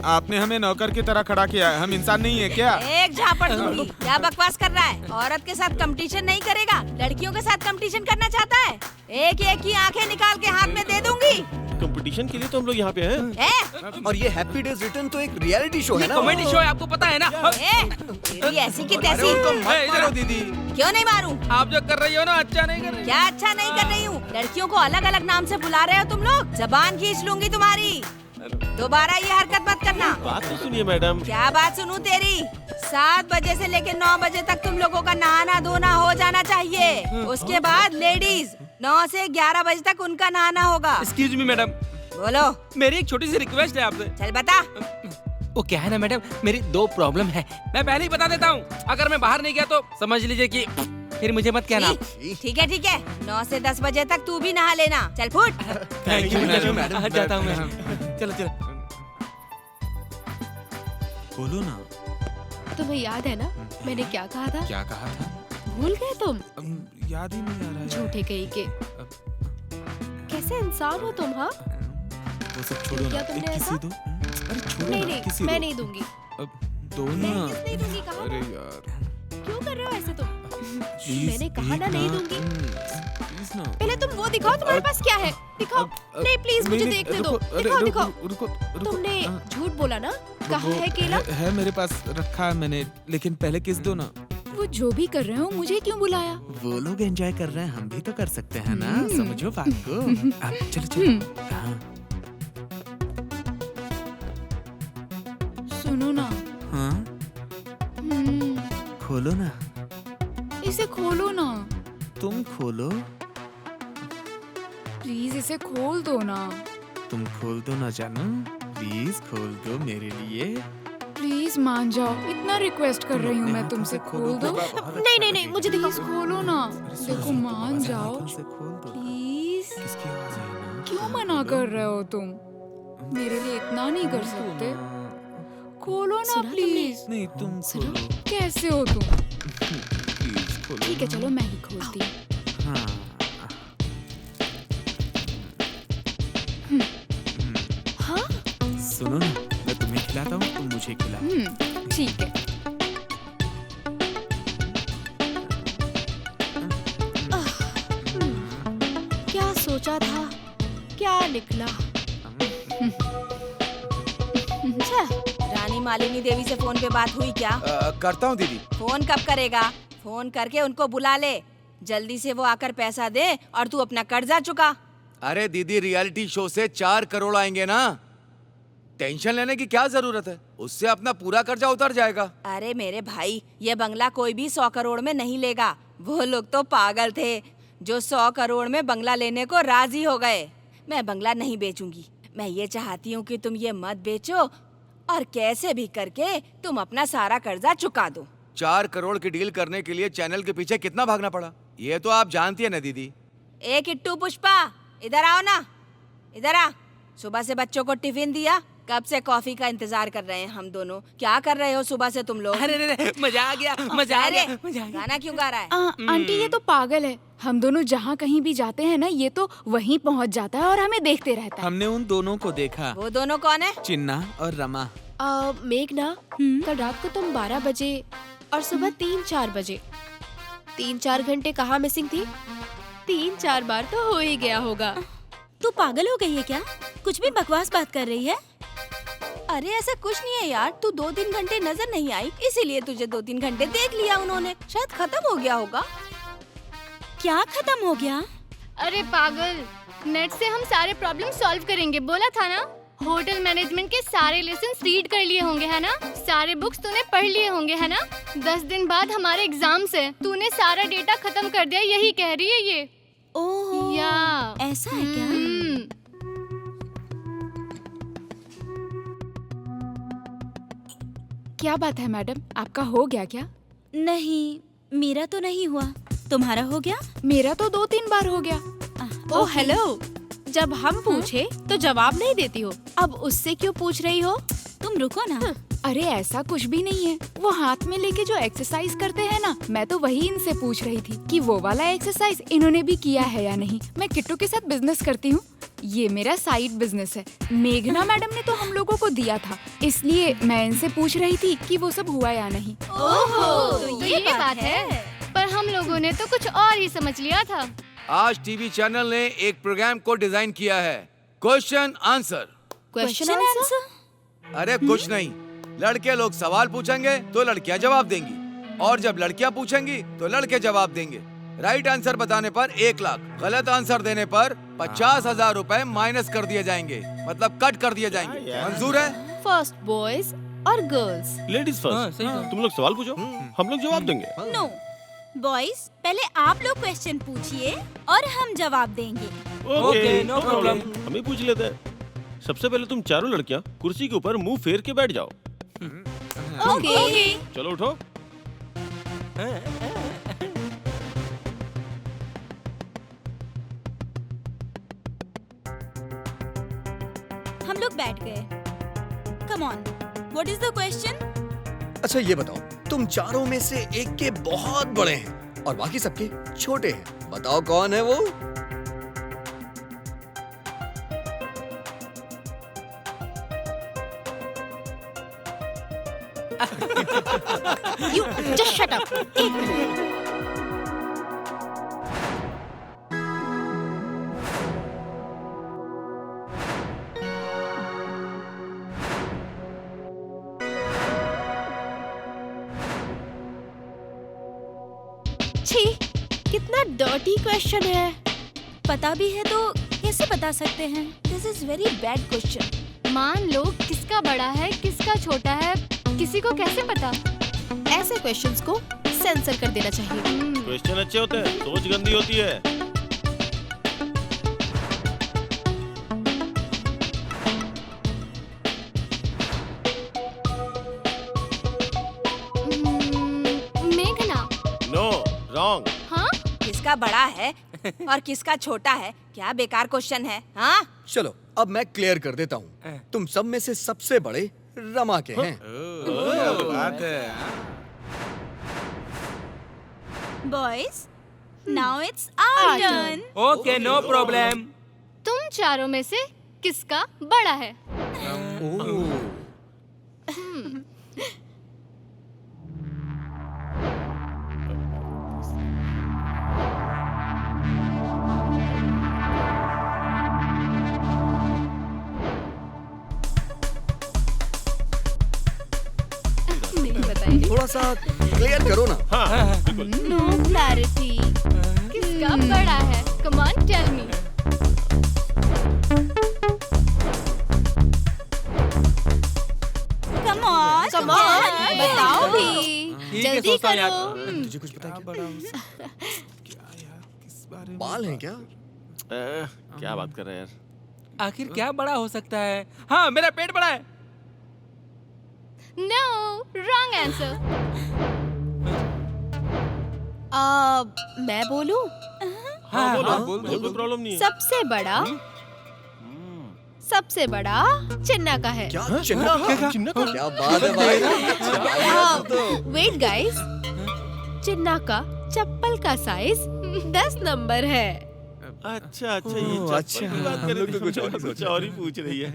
आपने हमें नौकर की तरह खड़ा किया है, हम इंसान नहीं है क्या?
एक झापड़ दूंगी। क्या बकवास कर रहा है? औरत के साथ कंपटीशन नहीं करेगा, लड़कियों के साथ कंपटीशन करना चाहता है। एक एक की आंखें निकाल के हाथ में दे दूंगी।
कंपटीशन के लिए तो हम लोग यहाँ पे हैं।
और ये हैप्पी डेज रिटर्न तो एक रियलिटी शो है ना?
कॉमेडी शो है, आपको पता है ना?
तेरी ऐसी की तैसी।
मारो दीदी।
क्यों नहीं मारूं?
आप जो कर रही हो ना अच्छा नहीं कर रही।
क्या अच्छा नहीं कर रही हूँ? लड़कियों को अलग अलग नाम से बुला रहे हो तुम लोग। जबान खींच लूंगी तुम्हारी। दोबारा ये हरकत मत करना।
बात तो सुनिए मैडम।
क्या बात सुनूं तेरी? 7 बजे से लेकर 9 बजे तक तुम लोगों का नहाना धोना हो जाना चाहिए। उसके बाद लेडीज 9 से 11 बजे तक उनका नहाना होगा।
Excuse me madam.
बोलो।
मेरी एक छोटी सी रिक्वेस्ट है आपसे।
चल बता।
वो क्या है ना मैडम, मेरी 2 प्रॉब्लम है। मैं पहले ही बता देता हूँ, अगर मैं बाहर नहीं गया तो समझ लीजिए कि फिर मुझे मत कहना।
ठीक है ठीक है, 9 से 10 बजे तक तू भी नहा लेना। चल फुट।
Thank you madam. जाता हूँ मैं। चलो चलो।
बोलो ना।
तुम्हें याद है ना मैंने क्या कहा था?
क्या कहा था?
भूल गए तुम?
याद ही नहीं आ रहा है।
झूठे कहीं के। कैसे इंसान हो तुम? हाँ,
वो सब छोड़ो
क्या
ना,
तुमने
एक किसी
ऐसा?
दो। अरे छोड़ो
नहीं
ना,
नहीं,
किसी
मैं
दो।
नहीं दूंगी।
दो ना।
मैं किस नहीं दूंगी, कहा
अरे
ना?
यार
क्यों कर रहे हो ऐसे तुम?
Please,
मैंने कहा ना
एक
नहीं
ना,
दूंगी।
प्लीज ना।
पहले तुम वो दिखाओ, तुम्हारे पास क्या है? दिखाओ। नहीं प्लीज मुझे
नहीं,
देखने दो।
रुको, अरे,
दिखाओ
रुको,
दिखाओ।
रुको।
तुमने झूठ बोला ना? कहा
वो
है केला?
है मेरे पास, रखा है मैंने, लेकिन पहले किस दो ना।
वो जो भी कर रहे हो मुझे क्यों बुलाया?
वो लोग एंजॉय कर रहे हैं, हम भी तो कर सकते हैं ना, समझो बात को। अब चलो चलो। हाँ।
सुनो ना।
हाँ खोलो ना।
इसे खोलो ना।
तुम खोलो।
प्लीज इसे खोल दो ना।
तुम खोल दो ना जानू, प्लीज खोल दो मेरे लिए।
प्लीज मान जाओ, इतना रिक्वेस्ट कर रही हूँ मैं तुमसे, खोल दो।
नहीं नहीं नहीं, मुझे दिखाओ।
प्लीज खोलो ना। देखो मान जाओ प्लीज। क्यों मना कर रहे हो तुम? मेरे लिए इतना नहीं कर सकते? खोलो ना प्लीज।
नहीं तुम खोलो।
कैसे हो तुम?
प्लीज खोलो।
ठीक है चलो मैं ही खोलती हूँ।
हाँ।
हाँ?
सुनो ना, मैं तुम्हें खिलाता हूँ, तुम मुझे खिलाओ।
ठीक है।
क्या सोचा था, क्या निकला।
रानी मालिनी देवी से फोन पे बात हुई क्या?
करता हूँ दीदी।
फोन कब करेगा? फोन करके उनको बुला ले, जल्दी से वो आकर पैसा दे और तू अपना कर्जा चुका।
अरे दीदी, रियलिटी शो से 4 करोड़ आएंगे ना, टेंशन लेने की क्या जरूरत है? उससे अपना पूरा कर्जा उतर जाएगा।
अरे मेरे भाई, ये बंगला कोई भी 100 करोड़ में नहीं लेगा। वो लोग तो पागल थे जो 100 करोड़ में बंगला लेने को राजी हो गए। मैं बंगला नहीं बेचूंगी। मैं ये चाहती हूँ कि तुम ये मत बेचो और कैसे भी करके तुम अपना सारा कर्जा चुका दो।
4 करोड़ की डील करने के लिए चैनल के पीछे कितना भागना पड़ा, ये तो आप जानती है ना दीदी।
ए किट्टू पुष्पा, इधर आओ ना, इधर आ। सुबह से बच्चों को टिफिन दिया, कब से कॉफी का इंतजार कर रहे हैं हम दोनों। क्या कर रहे हो सुबह से तुम लोग?
अरे मजा आ गया, मजा आ गया, मजा आ गया।
गाना क्यों गा रहा है?
आंटी ये तो पागल है। हम दोनों जहाँ कहीं भी जाते हैं ना, ये तो वहीं पहुँच जाता है और हमें देखते रहता है।
हमने उन दोनों को देखा।
वो दोनों कौन है?
चिन्ना और रमा।
मेघना, कल रात को तुम 12 बजे और सुबह 3-4 बजे 3-4 घंटे कहाँ मिसिंग थी? 3-4 बार तो हो ही गया होगा।
तू पागल हो गई है क्या? कुछ भी बकवास बात कर रही है।
अरे ऐसा कुछ नहीं है यार, तू 2-3 घंटे नजर नहीं आई, इसीलिए तुझे 2-3 घंटे देख लिया उन्होंने। शायद खत्म हो गया होगा।
क्या खत्म हो गया?
अरे पागल, नेट से हम सारे प्रॉब्लम सॉल्व करेंगे, बोला था ना। होटल मैनेजमेंट के सारे लेसन रीड कर लिए होंगे है ना, सारे बुक्स तूने पढ़ लिए होंगे है ना। 10 दिन बाद हमारे एग्जाम्स है, तूने सारा डेटा खत्म कर दिया, यही कह रही है ये।
ओह,
या
ऐसा है क्या?
क्या बात है मैडम, आपका हो गया क्या?
नहीं, मेरा तो नहीं हुआ। तुम्हारा हो गया?
मेरा तो 2-3 बार हो गया।
ओह हेलो, जब हम पूछे तो जवाब नहीं देती हो, अब उससे क्यों पूछ रही हो?
तुम रुको ना।
अरे ऐसा कुछ भी नहीं है, वो हाथ में लेके जो एक्सरसाइज करते हैं ना, मैं तो वही इनसे पूछ रही थी कि वो वाला एक्सरसाइज इन्होंने भी किया है या नहीं। मैं किट्टू के साथ बिजनेस करती हूँ, ये मेरा साइड बिजनेस है। मेघना मैडम ने तो हम लोगों को दिया था, इसलिए मैं इनसे पूछ रही थी कि वो सब हुआ या नहीं।
ओहो, तो ये बात है। पर हम लोगों ने तो कुछ और ही समझ लिया था।
आज टीवी चैनल ने एक प्रोग्राम को डिजाइन किया है, क्वेश्चन आंसर।
Question answer?
अरे कुछ नहीं, लड़के लोग सवाल पूछेंगे तो लड़कियां जवाब देंगी, और जब लड़कियां पूछेंगी तो लड़के जवाब देंगे। राइट आंसर बताने पर 1 लाख, गलत आंसर देने पर 50,000 रुपए माइनस कर दिए जाएंगे, मतलब कट कर दिए जाएंगे। मंजूर है?
फर्स्ट बॉयज और गर्ल्स।
Ladies first. तुम लोग सवाल पूछो, हम लोग जवाब देंगे।
नो बॉयज, पहले आप लोग क्वेश्चन पूछिए और हम जवाब देंगे।
Okay, no problem. हम ही पूछ लेते हैं। सबसे पहले तुम चारों लड़कियां कुर्सी के ऊपर मुंह फेर के बैठ जाओ।
ओके।
चलो उठो।
हम लोग बैठ गए। Come on, what is the question?
अच्छा ये बताओ, तुम चारों में से एक के बहुत बड़े हैं और बाकी सबके छोटे हैं, बताओ कौन है वो?
You just shut up. एक मिनट। छी, कितना डर्टी क्वेश्चन है।
पता भी है तो कैसे बता सकते हैं?
This is very bad question.
मान लो किसका बड़ा है किसका छोटा है, किसी को कैसे पता?
ऐसे क्वेश्चंस को सेंसर कर देना चाहिए।
क्वेश्चन अच्छे होते हैं, सोच गंदी होती है।
मेघना।
No, wrong.
हाँ?
किसका बड़ा है और किसका छोटा है? क्या बेकार क्वेश्चन है। हाँ,
चलो अब मैं क्लियर कर देता हूँ। तुम सब में से सबसे बड़े रमा के हैं।
बात है।
Boys, now it's our turn.
Okay, no problem.
तुम चारों में से किसका बड़ा है?
थोड़ा सा क्लियर करो ना।
No clarity. किसका बड़ा है? Come on, tell me.
Come on,
बताओ भी, जल्दी करो।
तुझे कुछ पता है क्या? बाल हैं क्या?
क्या बात कर रहे हैं यार?
आखिर क्या बड़ा हो सकता है? हाँ, मेरा पेट बड़ा है।
No, wrong answer.
मैं बोलूं?
हाँ, बोलो, मुझे कोई प्रॉब्लम नहीं है।
सबसे बड़ा चिन्ना का है।
क्या चिन्ना का? क्या बात है भाई।
वेट गाइस, चिन्ना का चप्पल का साइज 10 नंबर है।
अच्छा, ये चप्पल की बात कर रही थी, कुछ और ही पूछ रही है।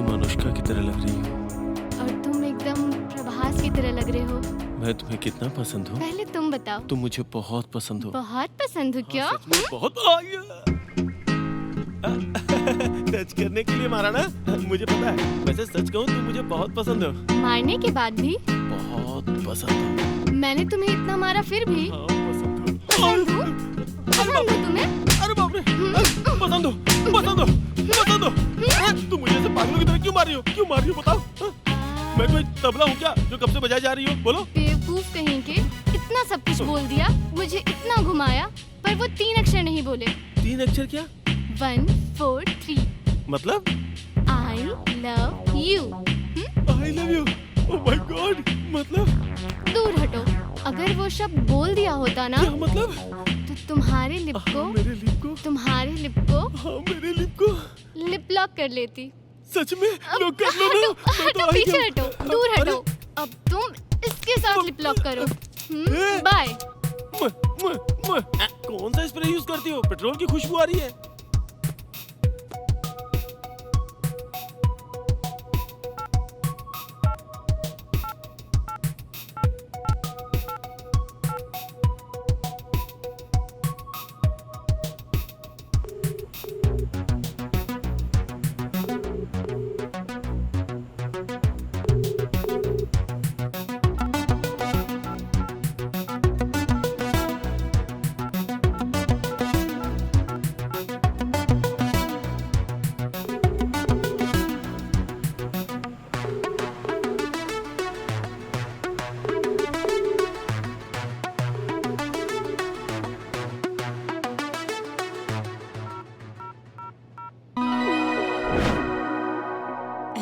तुम अनुष्का की तरह लग रही हो।
और तुम एकदम प्रभास की तरह लग रहे हो।
मैं तुम्हें कितना पसंद हूँ?
पहले तुम बताओ।
तुम मुझे बहुत पसंद हो।
बहुत पसंद हो क्या?
सच में बहुत। टच करने के लिए मारा ना, मुझे पता है। वैसे सच कहूँ तुम मुझे बहुत पसंद हो।
मारने के बाद भी?
बहुत पसंद हो।
मैंने तुम्हें इतना मारा फिर भी?
हाँ, पसंद हो।
पसंद हो? पसंद हो तुम्हें?
अरे बाप रे, पसंद हो, पसंद हो, पसंद हो। तुम मुझे ऐसे पागलों की तरह क्यों मार रही हो? क्यों मार रही हो बताओ? मैं कोई तबला हूँ क्या जो कब से बजाई जा रही हो? बोलो।
बेवकूफ कहीं के, इतना सब कुछ बोल दिया, मुझे इतना घुमाया, पर वो 3 अक्षर नहीं बोले।
3 अक्षर क्या?
1 4 3।
मतलब?
I love you।
I love you। Oh my God। मतलब?
दूर हटो। अगर वो शब्द बोल दिया होता ना,
क्या मतलब?
तो तुम्हारे लिप को,
मेरे लिप को,
तुम्हारे लिप को,
हाँ मेरे लिप को
लिप लॉक कर लेती।
सच में? लोग कर लो ना।
हटो, पीछे हटो, दूर हटो। अब तुम इसके साथ लिप लॉक करो। बाय।
कौन सा स्प्रे यूज करती हो? पेट्रोल की खुशबू आ रही है।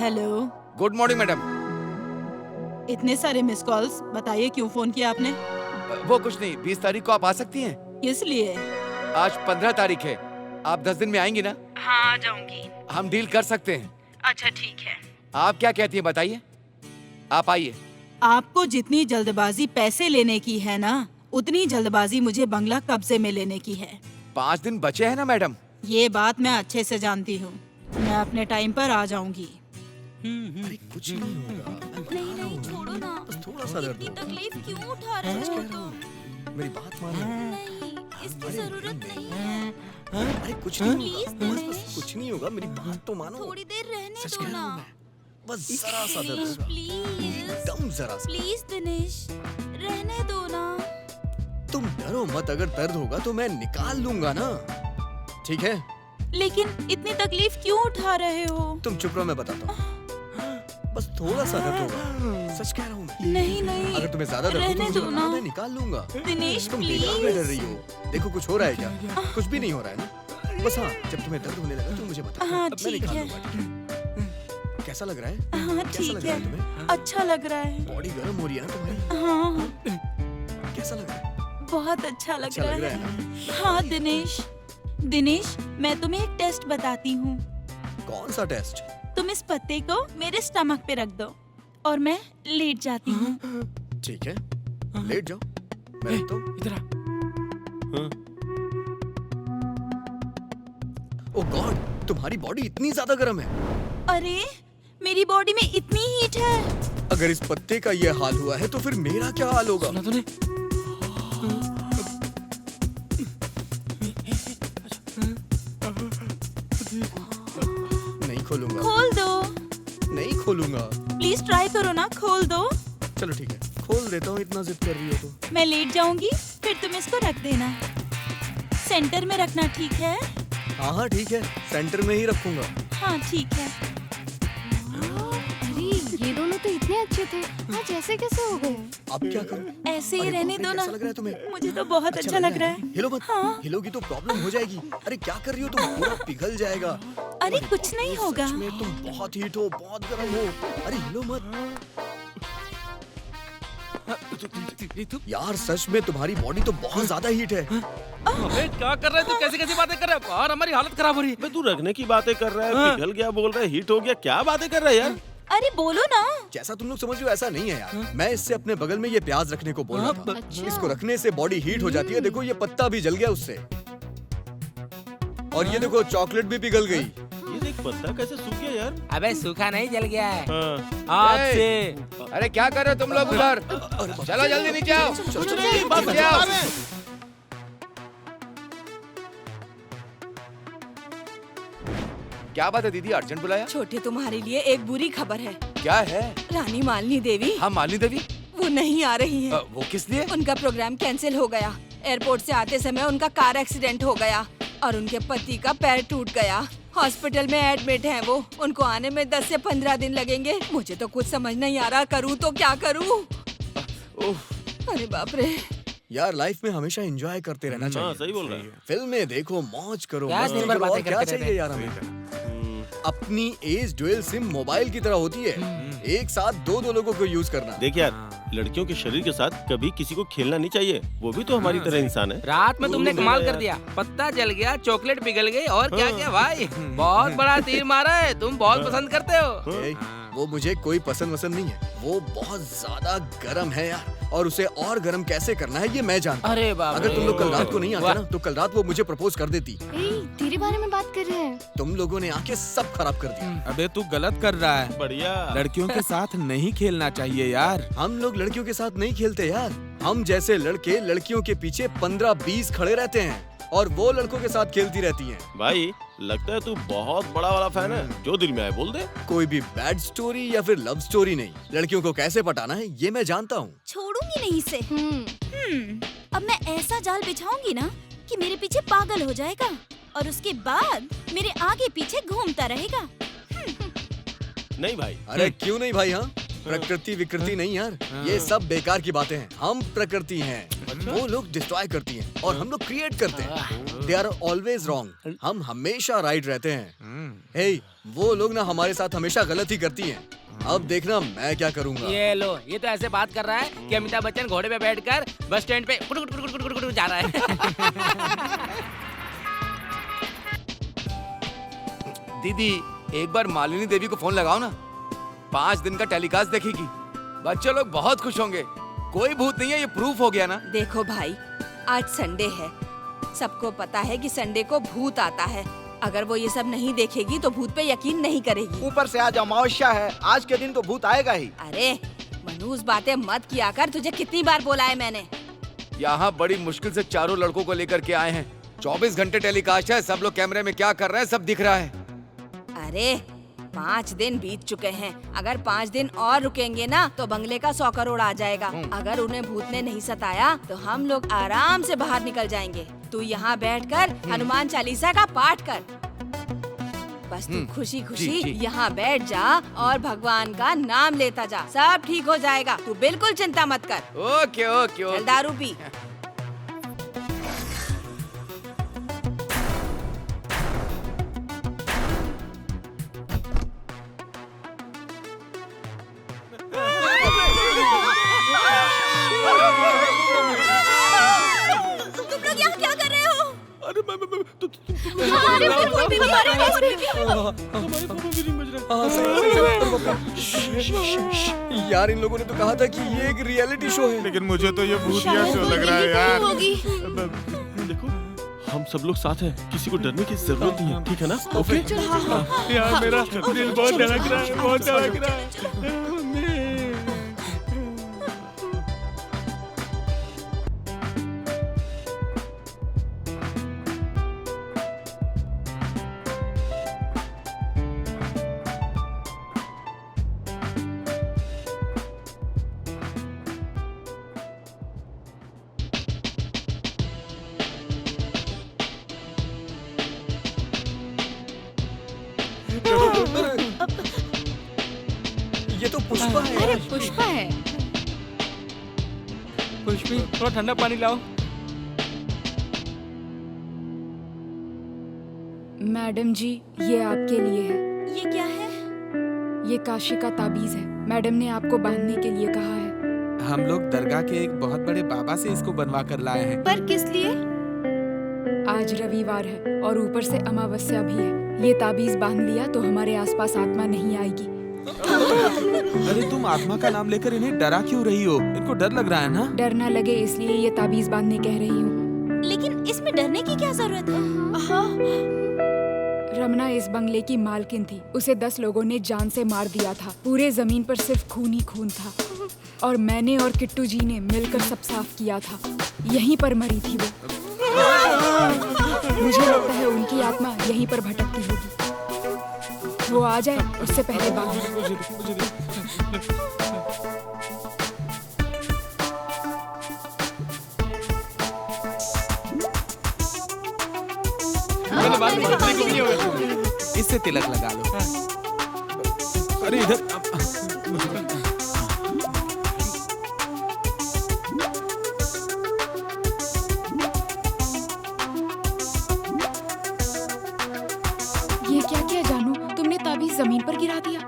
हेलो।
Good morning madam.
इतने सारे मिस कॉल्स, बताइए क्यों फोन किया आपने?
वो कुछ नहीं, 20 तारीख को आप आ सकती हैं?
किस लिए?
आज 15 तारीख है, आप 10 दिन में आएंगी ना?
हाँ आ जाऊंगी।
हम डील कर सकते हैं।
अच्छा ठीक है।
आप क्या कहती हैं बताइए, आप आइए।
आपको जितनी जल्दबाजी पैसे लेने की है ना, उतनी जल्दबाजी मुझे बंगला कब्जे में लेने की है।
5 दिन बचे हैं ना मैडम?
ये बात मैं अच्छे से जानती हूँ। मैं अपने टाइम पर आ जाऊंगी।
कुछ नहीं होगा।
नहीं नहीं छोड़ो ना।
बस थोड़ा सा दर्द
इतनी
होगा।
तकलीफ क्यों उठा रहे हो तुम?
मेरी बात मानो।
नहीं, इसकी जरूरत नहीं है।
अरे कुछ नहीं
प्लीज
होगा।
दिनेश।
बस कुछ नहीं होगा, मेरी बात तो मानो।
थोड़ी देर रहने
सच
दो
कह रहा
ना।
हूँ मैं। बस जरा सा दर्द होगा।
प्लीज
एकदम जरा सा।
प्लीज दिनेश, रहने दो ना।
तुम डरो मत, अगर दर्द होगा तो मैं निकाल लूंगा ना। ठीक है?
लेकिन इतनी तकलीफ क्यों उठा रहे हो?
तुम चुप रहो, मैं बताता हूँ। बस थोड़ा सा दर्द होगा। सच कह रहा हूँ मैं।
नहीं नहीं,
अगर तुम्हें ज्यादा दर्द हो तो
रहने
मुझे
दो
बताओ,
ना।
मैं निकाल लूंगा।
दिनेश
तुम बेकार में डर रही
प्लीज।
हो। देखो कुछ हो रहा है क्या? कुछ भी नहीं हो रहा है ना? बस हाँ, जब तुम्हें दर्द होने लगा तो मुझे बताओ।
हाँ,
अब मैं
ठीक
निकाल
है।
लूंगा, ठीक है? कैसा लग रहा है?
हाँ
कैसा
ठीक
लग रहा
है,
है तुम्हें?
अच्छा लग रहा है।
बॉडी गर्म हो रही है ना तुम्हारी?
हाँ
कैसा लग रहा है?
बहुत अच्छा लग
अच्छा
रहा
लग रहा
है। हाँ दिनेश, दिनेश मैं तुम्हें एक टेस्ट बताती हूँ।
कौन सा टेस्ट?
तुम इस पत्ते को मेरे स्टमक पे रख दो और मैं लेट जाती हूँ।
ठीक है, लेट जाओ। मैं रखता हूँ।
इधर आ।
ओह गॉड, तुम्हारी बॉडी इतनी ज्यादा गर्म है।
अरे मेरी बॉडी में इतनी हीट है।
अगर इस पत्ते का ये हाल हुआ है तो फिर मेरा क्या हाल होगा?
सुना तूने?
नहीं खोलूंगा।
खोल दो,
नहीं खोलूंगा।
प्लीज ट्राई करो ना, खोल दो।
चलो ठीक है, खोल देता हूँ, इतना जिद कर रही हो तो।
मैं लेट जाऊंगी, फिर तुम इसको रख देना। सेंटर में रखना, ठीक है?
हाँ हाँ ठीक है, सेंटर में ही रखूंगा।
हाँ ठीक है।
अरे ये दोनों तो इतने अच्छे थे, आज ऐसे कैसे हो गए?
अब क्या करूं?
ऐसे ही
अरे
रहने
बाप रे,
दो ना।
कैसा लग रहा है तुम्हें?
मुझे तो बहुत अच्छा लग रहा है।
हिलो मत।
हाँ।
हिलोगी तो प्रॉब्लम हो जाएगी। अरे क्या कर रही हो तुम? पूरा पिघल जाएगा।
अरे कुछ नहीं होगा।
सच में तुम बहुत हीट हो, बहुत गर्म हो। अरे हिलो मत। यार सच में तुम्हारी बॉडी तो बहुत ज्यादा हीट है।
अबे क्या कर रहा है तू? कैसी कैसी बातें कर रहा है? बाहर हमारी हालत खराब हो रही है।
तू रखने की बातें कर रहा है, पिघल गया बोल रहा है, हीट हो गया, क्या बातें कर रहा है यार?
अरे बोलो ना।
जैसा तुम लोग समझ रहे हो ऐसा नहीं है यार। मैं इससे अपने बगल में ये प्याज रखने को बोल रहा था।
अच्छा।
इसको रखने से बॉडी हीट हो जाती है। देखो ये पत्ता भी जल गया उससे। और ये देखो चॉकलेट भी पिघल गई।
ये एक पत्ता कैसे सूख गया यार?
अबे सूखा नहीं, जल गया है।
हाँ।
आज से।
अरे क्या कर रहे हो तुम लोग उधर? चलो जल्दी नीचे आओ। नीचे आओ। क्या बात है दीदी, अर्जेंट बुलाया?
छोटे, तुम्हारे लिए एक बुरी खबर है।
क्या है?
रानी मालिनी देवी।
हाँ मालिनी देवी?
वो नहीं आ रही है।
वो किस लिए?
उनका प्रोग्राम कैंसिल हो गया। एयरपोर्ट से आते समय उनका कार एक्सीडेंट हो गया और उनके पति का पैर टूट गया। हॉस्पिटल में एडमिट हैं वो। उनको आने में 10 से 15 दिन लगेंगे। मुझे तो कुछ समझ नहीं आ रहा, करूँ तो क्या करूँ? अरे बाप रे।
यार लाइफ में हमेशा एंजॉय करते रहना चाहिए।
सही बोल रहा है।
फिल्में देखो, मौज करो,
क्या
मस्ती
दिन भर
करो,
बातें
और क्या
करते
चाहिए
रहते
यार हमें? अपनी एज ड्यूल सिम मोबाइल की तरह होती है। एक साथ दो लोगों को यूज करना।
देख यार, लड़कियों के शरीर के साथ कभी किसी को खेलना नहीं चाहिए। वो भी तो हमारी तरह इंसान है।
रात में तुमने कमाल कर दिया। पत्ता जल गया, चॉकलेट पिघल गई और क्या क्या भाई। बहुत बड़ा तीर मारा है। तुम बहुत पसंद करते हो।
वो मुझे कोई पसंद वसंद नहीं है। वो बहुत ज्यादा गर्म है यार, और उसे और गर्म कैसे करना है ये मैं जानता हूँ।
अरे बाप रे।
अगर तुम लोग कल रात को नहीं आते ना, तो कल रात वो मुझे प्रपोज कर देती।
तेरे बारे में बात कर रहे हैं।
तुम लोगों ने आके सब खराब कर दिया।
अबे तू गलत कर रहा है।
बढ़िया।
लड़कियों के साथ नहीं खेलना चाहिए यार।
हम लोग लड़कियों के साथ नहीं खेलते यार। हम जैसे लड़के लड़कियों के पीछे 15-20 खड़े रहते हैं और वो लड़कों के साथ खेलती रहती हैं।
भाई लगता है तू बहुत बड़ा वाला फैन है। जो दिल में आए बोल दे।
कोई भी बैड स्टोरी या फिर लव स्टोरी नहीं, लड़कियों को कैसे पटाना है ये मैं जानता हूँ।
छोड़ूंगी नहीं इसे। अब मैं ऐसा जाल बिछाऊंगी ना कि मेरे पीछे पागल हो जाएगा और उसके बाद मेरे आगे पीछे घूमता रहेगा।
नहीं भाई।
अरे क्यों नहीं भाई? हाँ, प्रकृति विकृति नहीं यार, ये सब बेकार की बातें हैं। हम प्रकृति हैं, वो लोग डिस्ट्रॉय करती हैं और हम लोग क्रिएट करते हैं। दे आर ऑलवेज रॉन्ग, हम हमेशा राइट रहते हैं। हे, वो लोग ना हमारे साथ हमेशा गलत ही करती हैं। अब देखना मैं क्या करूँगा।
ये लो, ये तो ऐसे बात कर रहा है कि अमिताभ बच्चन घोड़े पे बैठकर बस स्टैंड पे कुट जा रहा है।
दीदी एक बार मालिनी देवी को फोन लगाओ ना, 5 दिन का टेलीकास्ट देखेगी। बच्चे लोग बहुत खुश होंगे। कोई भूत नहीं है, ये प्रूफ हो गया ना।
देखो भाई, आज संडे है। सबको पता है कि संडे को भूत आता है। अगर वो ये सब नहीं देखेगी तो भूत पे यकीन नहीं करेगी।
ऊपर से आज अमावस्या है, आज के दिन तो भूत आएगा ही।
अरे मनूस बातें मत किया कर, तुझे कितनी बार बोला है मैंने।
यहाँ बड़ी मुश्किल से चारों लड़कों को लेकर के आए हैं। 24 घंटे टेलीकास्ट है, सब लोग कैमरे में क्या कर रहे हैं सब दिख रहा है।
अरे 5 दिन बीत चुके हैं। अगर 5 दिन और रुकेंगे ना तो बंगले का 100 करोड़ आ जाएगा। अगर उन्हें भूत ने नहीं सताया तो हम लोग आराम से बाहर निकल जाएंगे। तू यहाँ बैठकर हनुमान चालीसा का पाठ कर। बस तू खुशी खुशी यहाँ बैठ जा और भगवान का नाम लेता जा। सब ठीक हो जाएगा, तू बिल्कुल चिंता मत कर।
Okay okay okay.
चल दारू पी।
तुम लोग यहाँ क्या कर रहे हो?
अरे
यार इन लोगों ने तो कहा था कि ये एक रियलिटी शो है,
लेकिन मुझे तो ये भूतिया शो लग रहा है यार।
देखो हम सब लोग साथ हैं, किसी को डरने की जरूरत नहीं है, ठीक है ना? ओके।
यार मेरा दिल बहुत धड़क रहा है, बहुत धड़क रहा है।
ये तो पुष्पा है।
अरे पुष्पा है।
पुष्पी थोड़ा ठंडा पानी लाओ।
मैडम जी, ये आपके लिए है।
ये क्या है?
ये काशी का ताबीज है। मैडम ने आपको बांधने के लिए कहा है।
हम लोग दरगाह के एक बहुत बड़े बाबा से इसको बनवा कर लाए हैं।
पर किस लिए? आज रविवार है और ऊपर से अमावस्या भी है। ये ताबीज बांध लिया तो हमारे आसपास आत्मा नहीं आएगी।
अरे तुम आत्मा का नाम लेकर इन्हें डरा क्यों रही हो? इनको डर लग रहा है ना?
डर ना लगे इसलिए ये ताबीज बांधने कह रही हूँ।
लेकिन इसमें डरने की क्या जरूरत है?
रमना इस बंगले की मालकिन थी। उसे 10 लोगों ने जान से मार दिया था। पूरे जमीन पर सिर्फ खून ही खून था और मैंने और किट्टू जी ने मिलकर सब साफ किया था। यहीं पर मरी थी वो। मुझे लगता है उनकी आत्मा यहीं पर भटकती होगी। वो आ जाए उससे पहले बाहर।
इससे तिलक लगा लो। अरे इधर
ये क्या किया जानू? तुमने ताबीज जमीन पर गिरा दिया।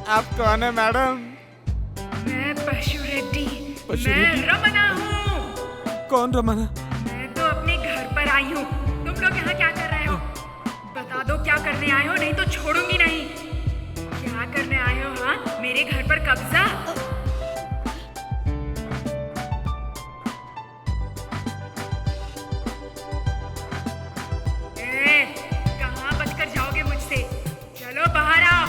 आप कौन है मैडम?
मैं पशु रेड्डी।
पशु
मैं
रेड्डी?
रमना हूँ।
कौन रमना?
मैं तो अपने घर पर आई हूँ। तुम लोग यहाँ क्या कर रहे हो? बता दो क्या करने आए हो, नहीं तो छोड़ूंगी नहीं। क्या करने आए हो? हाँ, मेरे घर पर कब्जा? कहाँ बचकर जाओगे मुझसे? चलो बाहर आओ।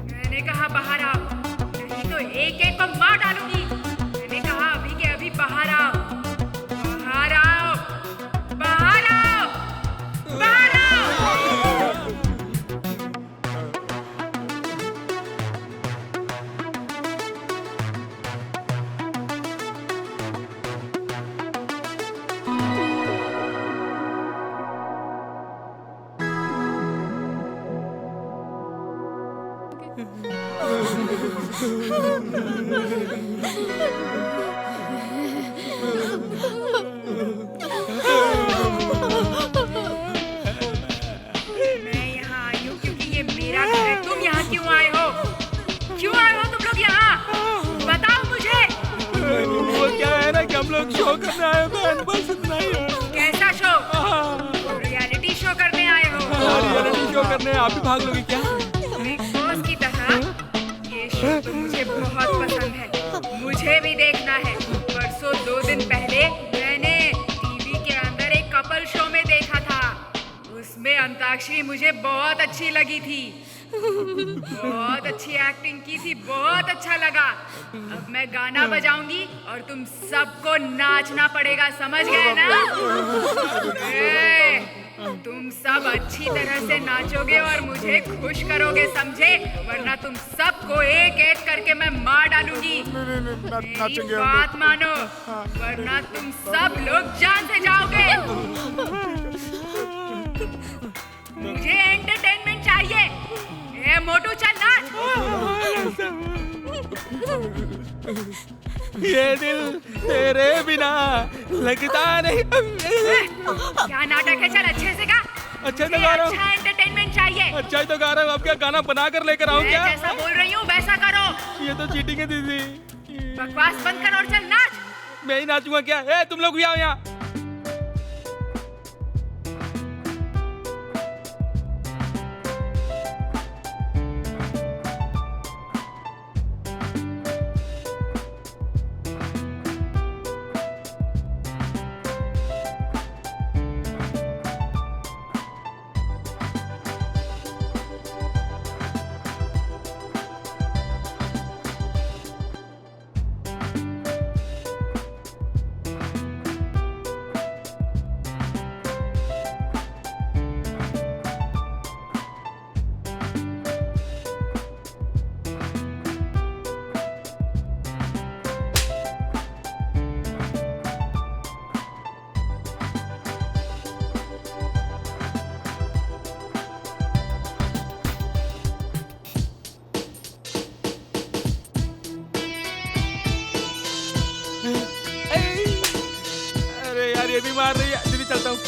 मैंने कहा बाहर आओ, नहीं तो एक एक को मार डालूंगी। मैंने कहा अभी के अभी बाहर आओ। बाहर आओ, बाहर आओ, बाहर आओ। मैं यहाँ आई हूँ क्योंकि ये मेरा घर है। तुम यहाँ क्यों आए हो? क्यों आए हो तुम लोग यहाँ? बताओ मुझे।
वो क्या है ना कि हम लोग शो करने आए हैं, बस इतना ही है।
कैसा शो? रियलिटी शो करने आए हो?
रियलिटी शो करने आप भी भाग लोगे क्या?
बिग बॉस की तरह ये शो तो मुझे बहुत पसंद है। मुझे भी देखना है। परसों 2 दिन पहले मैंने टीवी के अंदर एक कपल शो में देखा था। उसमें अंताक्षरी मुझे बहुत अच्छी लगी थी। बहुत अच्छी एक्टिंग की थी, बहुत अच्छा लगा। अब मैं गाना बजाऊंगी और तुम सबको नाचना पड़ेगा, समझ गए ना? तुम सब अच्छी तरह से नाचोगे और मुझे खुश करोगे, समझे? वरना तुम सबको एक एक करके मैं मार डालूंगी। मेरी बात मानो, वरना तुम सब लोग जान से जाओगे। मुझे एंटरटेनमेंट चाहिए। ए मोटू चल नाच।
ये दिल तेरे बिना लगता नहीं।
क्या नाटक है? चल अच्छे से गा।
अच्छा तो गा रहा हूँ।
अच्छा एंटरटेनमेंट चाहिए।
अच्छा ही तो गा रहा हूँ। अब क्या गाना बना कर लेकर आऊँ क्या?
मैं जैसा बोल रही हूँ वैसा करो।
ये तो चीटिंग है दीदी।
बकवास बंद कर और चल नाच।
मैं ही नाचूंगा क्या? ए तुम लोग भी आओ यहाँ। ये भी मार रही है। दीदी चलता हूँ।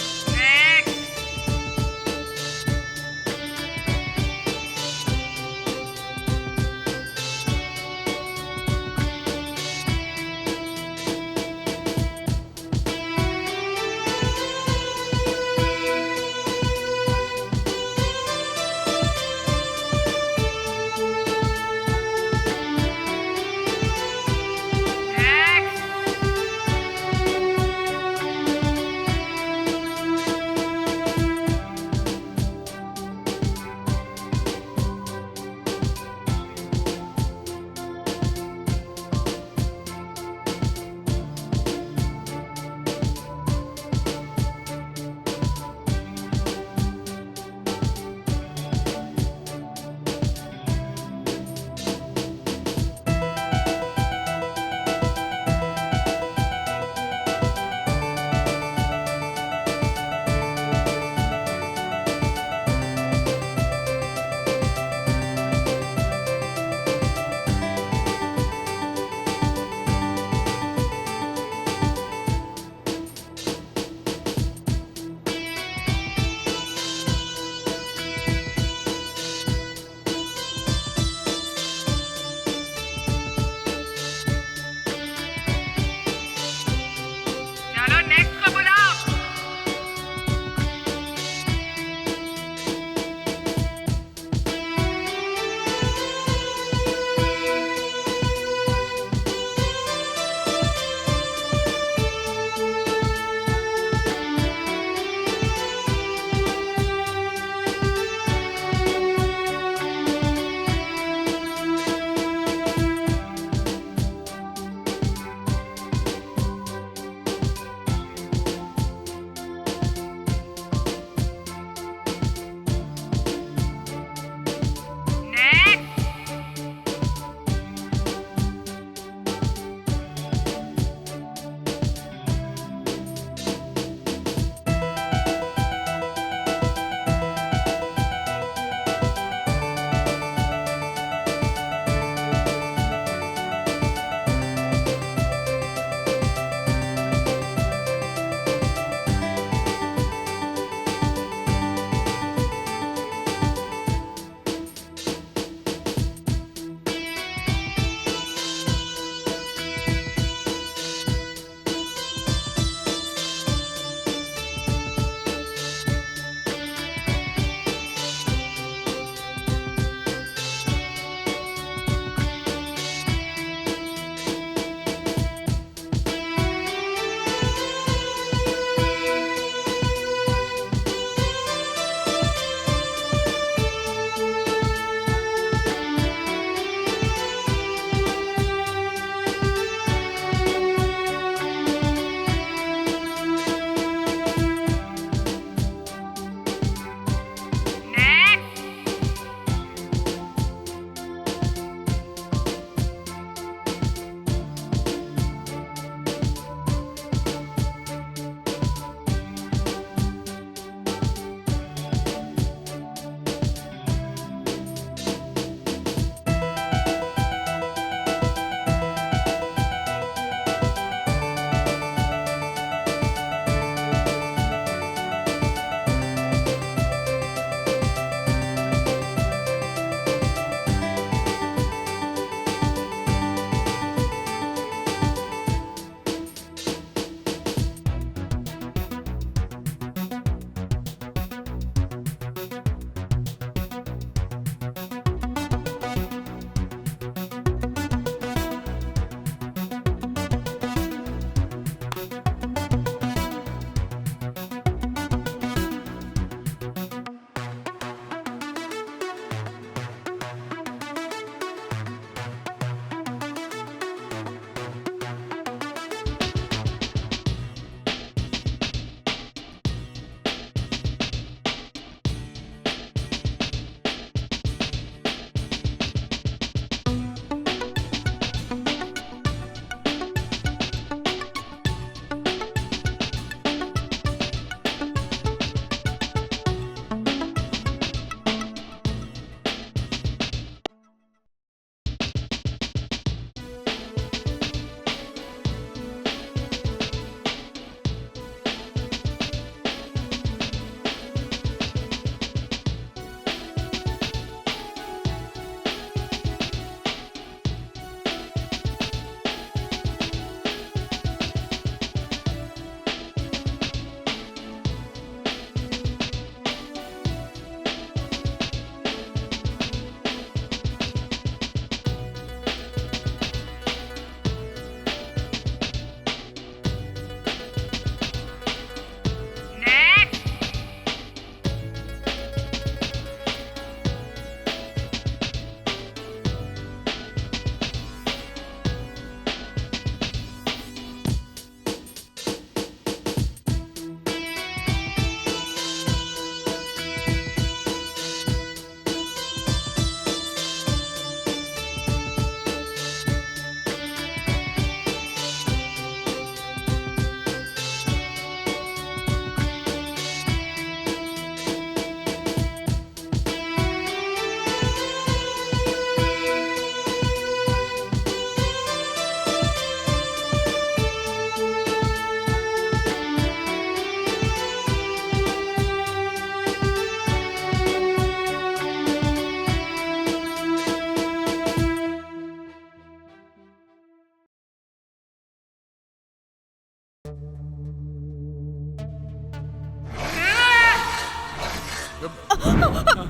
ओम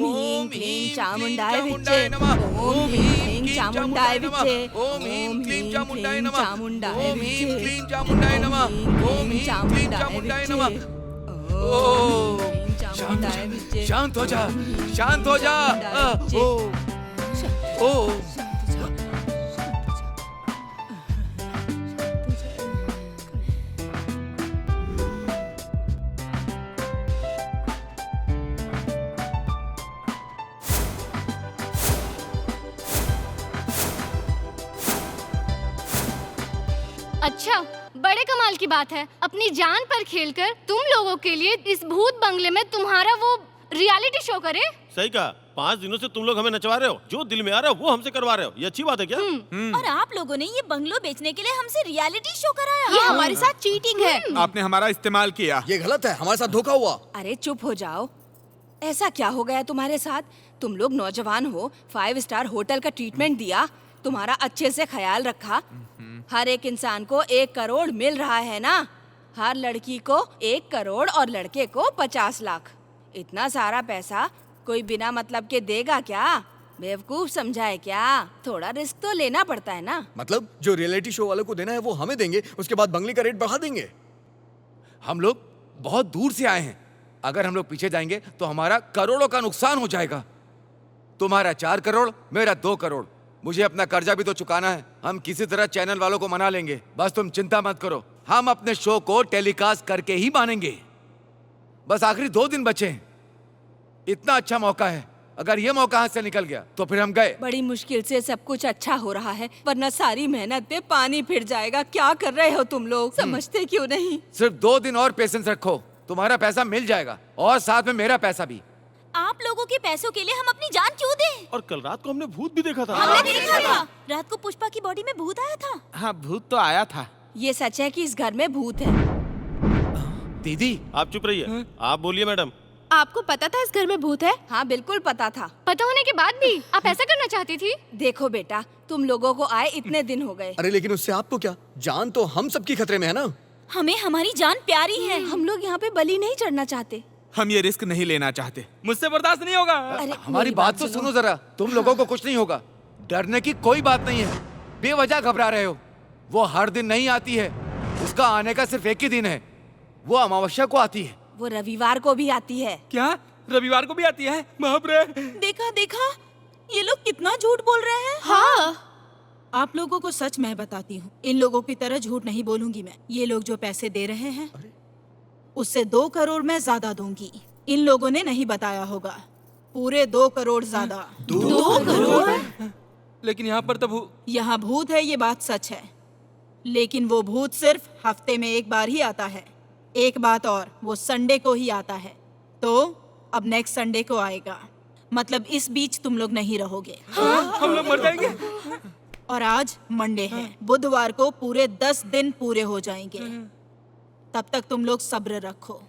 ह्रीं क्लीं चामुंडाय विच्चे ओम ह्रीं क्लीं चामुंडाय विच्चे
ओम ह्रीं क्लीं चामुंडाय नमः
चामुंडाय
ओम ह्रीं
विच्चे
क्लीं चामुंडाय नमः ओम ह्रीं क्लीं चामुंडाय नमः। ओम शांत हो जा, शांत हो जा। ओ
अच्छा, बड़े कमाल की बात है। अपनी जान पर खेलकर तुम लोगों के लिए इस भूत बंगले में तुम्हारा वो रियलिटी शो करे।
सही कहा। 5 दिनों से तुम लोग हमें नचवा रहे हो, जो दिल में आ रहा है वो हमसे करवा रहे हो। ये अच्छी बात है क्या?
और आप लोगों ने ये बंगलो बेचने के लिए हमसे रियलिटी शो कराया।
ये हमारे साथ चीटिंग है।
आपने हमारा इस्तेमाल किया।
ये गलत है, हमारे साथ धोखा हुआ।
अरे चुप हो जाओ। ऐसा क्या हो गया तुम्हारे साथ? तुम लोग नौजवान हो, 5 स्टार होटल का ट्रीटमेंट दिया, तुम्हारा अच्छे से ख्याल रखा। हर एक इंसान को 1 करोड़ मिल रहा है ना? हर लड़की को 1 करोड़ और लड़के को 50 लाख। इतना सारा पैसा कोई बिना मतलब के देगा क्या? बेवकूफ समझा है क्या? थोड़ा रिस्क तो लेना पड़ता है ना।
मतलब जो रियलिटी शो वालों को देना है वो हमें देंगे, उसके बाद बंगले का रेट बढ़ा देंगे।
हम लोग बहुत दूर से आए हैं, अगर हम लोग पीछे जाएंगे तो हमारा करोड़ों का नुकसान हो जाएगा। तुम्हारा 4 करोड़, मेरा 2 करोड़। मुझे अपना कर्जा भी तो चुकाना है। हम किसी तरह चैनल वालों को मना लेंगे, बस तुम चिंता मत करो। हम अपने शो को टेलीकास्ट करके ही मानेंगे। बस आखिरी 2 दिन बचे हैं। इतना अच्छा मौका है, अगर ये मौका हाथ से निकल गया तो फिर हम गए।
बड़ी मुश्किल से सब कुछ अच्छा हो रहा है, वरना सारी मेहनत पे पानी फिर जाएगा। क्या कर रहे हो तुम लोग? समझते क्यों नहीं?
सिर्फ 2 दिन और पेशेंस रखो, तुम्हारा पैसा मिल जाएगा और साथ में मेरा पैसा भी।
आप लोगों के पैसों के लिए हम अपनी जान क्यों दें?
और कल रात को हमने भूत भी देखा था।
हमने देखा था। रात को पुष्पा की बॉडी में भूत आया था।
हाँ, भूत तो आया था।
ये सच है कि इस घर में भूत है।
दीदी
आप चुप रहिए। आप बोलिए मैडम।
आपको पता था इस घर में भूत है?
हाँ बिल्कुल पता था।
पता होने के बाद भी आप ऐसा करना चाहती थी?
देखो बेटा, तुम लोगों को आए इतने दिन हो गए।
अरे लेकिन उससे आपको क्या? जान तो हम सबकी खतरे में है ना।
हमें हमारी जान प्यारी है।
हम लोग यहाँ पे बलि नहीं चढ़ना चाहते।
हम ये रिस्क नहीं लेना चाहते।
मुझसे बर्दाश्त नहीं होगा।
हमारी बात तो सुनो जरा। तुम लोगों को कुछ नहीं होगा, डरने की कोई बात नहीं है। बेवजह घबरा रहे हो। वो हर दिन नहीं आती है, उसका आने का सिर्फ एक ही दिन है। वो अमावस्या को आती है।
वो रविवार को भी आती है।
क्या रविवार को भी आती है? बाप रे!
देखा देखा, ये लोग कितना झूठ बोल रहे हैं।
हाँ।
आप लोगों को सच मैं बताती हूँ, इन लोगों की तरह झूठ नहीं बोलूंगी मैं। ये लोग जो पैसे दे रहे हैं उससे 2 करोड़ मैं ज्यादा दूंगी। इन लोगों ने नहीं बताया होगा, पूरे 2 करोड़ ज्यादा।
2 करोड़?
लेकिन यहाँ पर तो
यहाँ भूत है, ये बात सच है, लेकिन वो भूत सिर्फ हफ्ते में 1 बार ही आता है। एक बात और, वो संडे को ही आता है। तो अब नेक्स्ट संडे को आएगा, मतलब इस बीच तुम लोग नहीं रहोगे।
हम लोग मर जाएंगे।
और आज मंडे है, बुधवार को पूरे 10 दिन पूरे हो जाएंगे। तब तक तुम लोग सब्र रखो।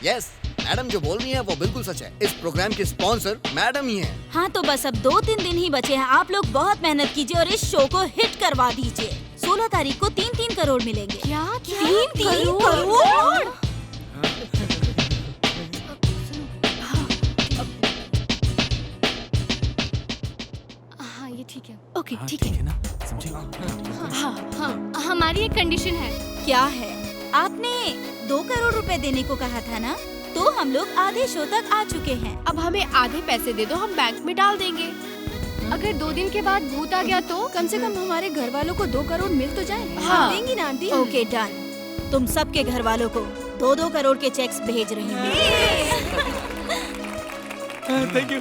यस, मैडम जो बोल रही हैं वो बिल्कुल सच है। इस प्रोग्राम के स्पॉन्सर मैडम ही हैं।
हाँ तो बस अब 2-3 दिन ही बचे हैं। आप लोग बहुत मेहनत कीजिए और इस शो को हिट करवा दीजिए। 16 तारीख को 3-3 करोड़ मिलेंगे।
क्या?
3 करोड़?
हाँ ये ठीक है।
ओके ठीक है
ना, समझे?
हाँ हाँ, हमारी एक कंडीशन है।
क्या है? आपने 2 करोड़ रुपए देने को कहा था ना? तो हम लोग आधे शो तक आ चुके हैं।
अब हमें आधे पैसे दे दो, हम बैंक में डाल देंगे।
अगर 2 दिन के बाद भूत आ गया तो?
कम से कम हमारे घर वालों को 2 करोड़ मिल तो जाए।
हाँ।
देंगी ना आंटी?
Okay done. तुम सबके घर वालों को 2-2 करोड़ के चेक्स भेज रही हूँ।
Thank you.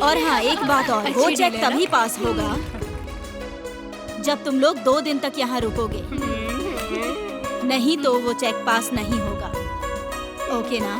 और हाँ एक बात और, वो
अच्छी
चेक
डील है
तभी पास होगा जब तुम लोग 2 दिन तक यहाँ रुकोगे, नहीं तो वो चेक पास नहीं होगा। ओके ना?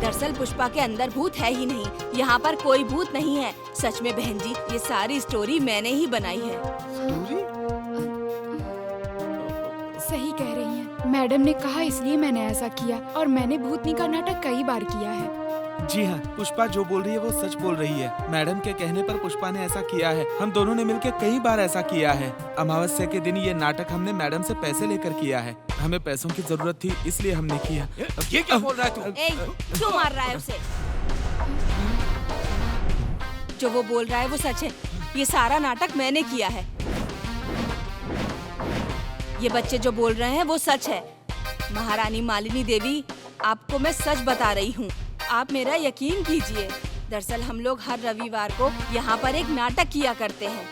दरअसल पुष्पा के अंदर भूत है ही नहीं, यहाँ पर कोई भूत नहीं है। सच में बहन जी, ये सारी स्टोरी मैंने ही बनाई है।
सही कह रही हैं। मैडम ने कहा इसलिए मैंने ऐसा किया, और मैंने भूतनी का नाटक कई बार किया है।
जी हाँ, पुष्पा जो बोल रही है वो सच बोल रही है। मैडम के कहने पर पुष्पा ने ऐसा किया है। हम दोनों ने मिलकर कई बार ऐसा किया है। अमावस्या के दिन ये नाटक हमने मैडम से पैसे लेकर किया है। हमें पैसों की जरूरत थी, इसलिए हमने किया।
ये क्या बोल रहा है तू?
क्यों मार रहा है उसे? जो वो बोल रहा है वो सच है। ये सारा नाटक मैंने किया है। ये बच्चे जो बोल रहे हैं वो सच है। महारानी मालिनी देवी, आपको मैं सच बता रही हूँ, आप मेरा यकीन कीजिए। दरअसल हम लोग हर रविवार को यहाँ पर एक नाटक किया करते हैं,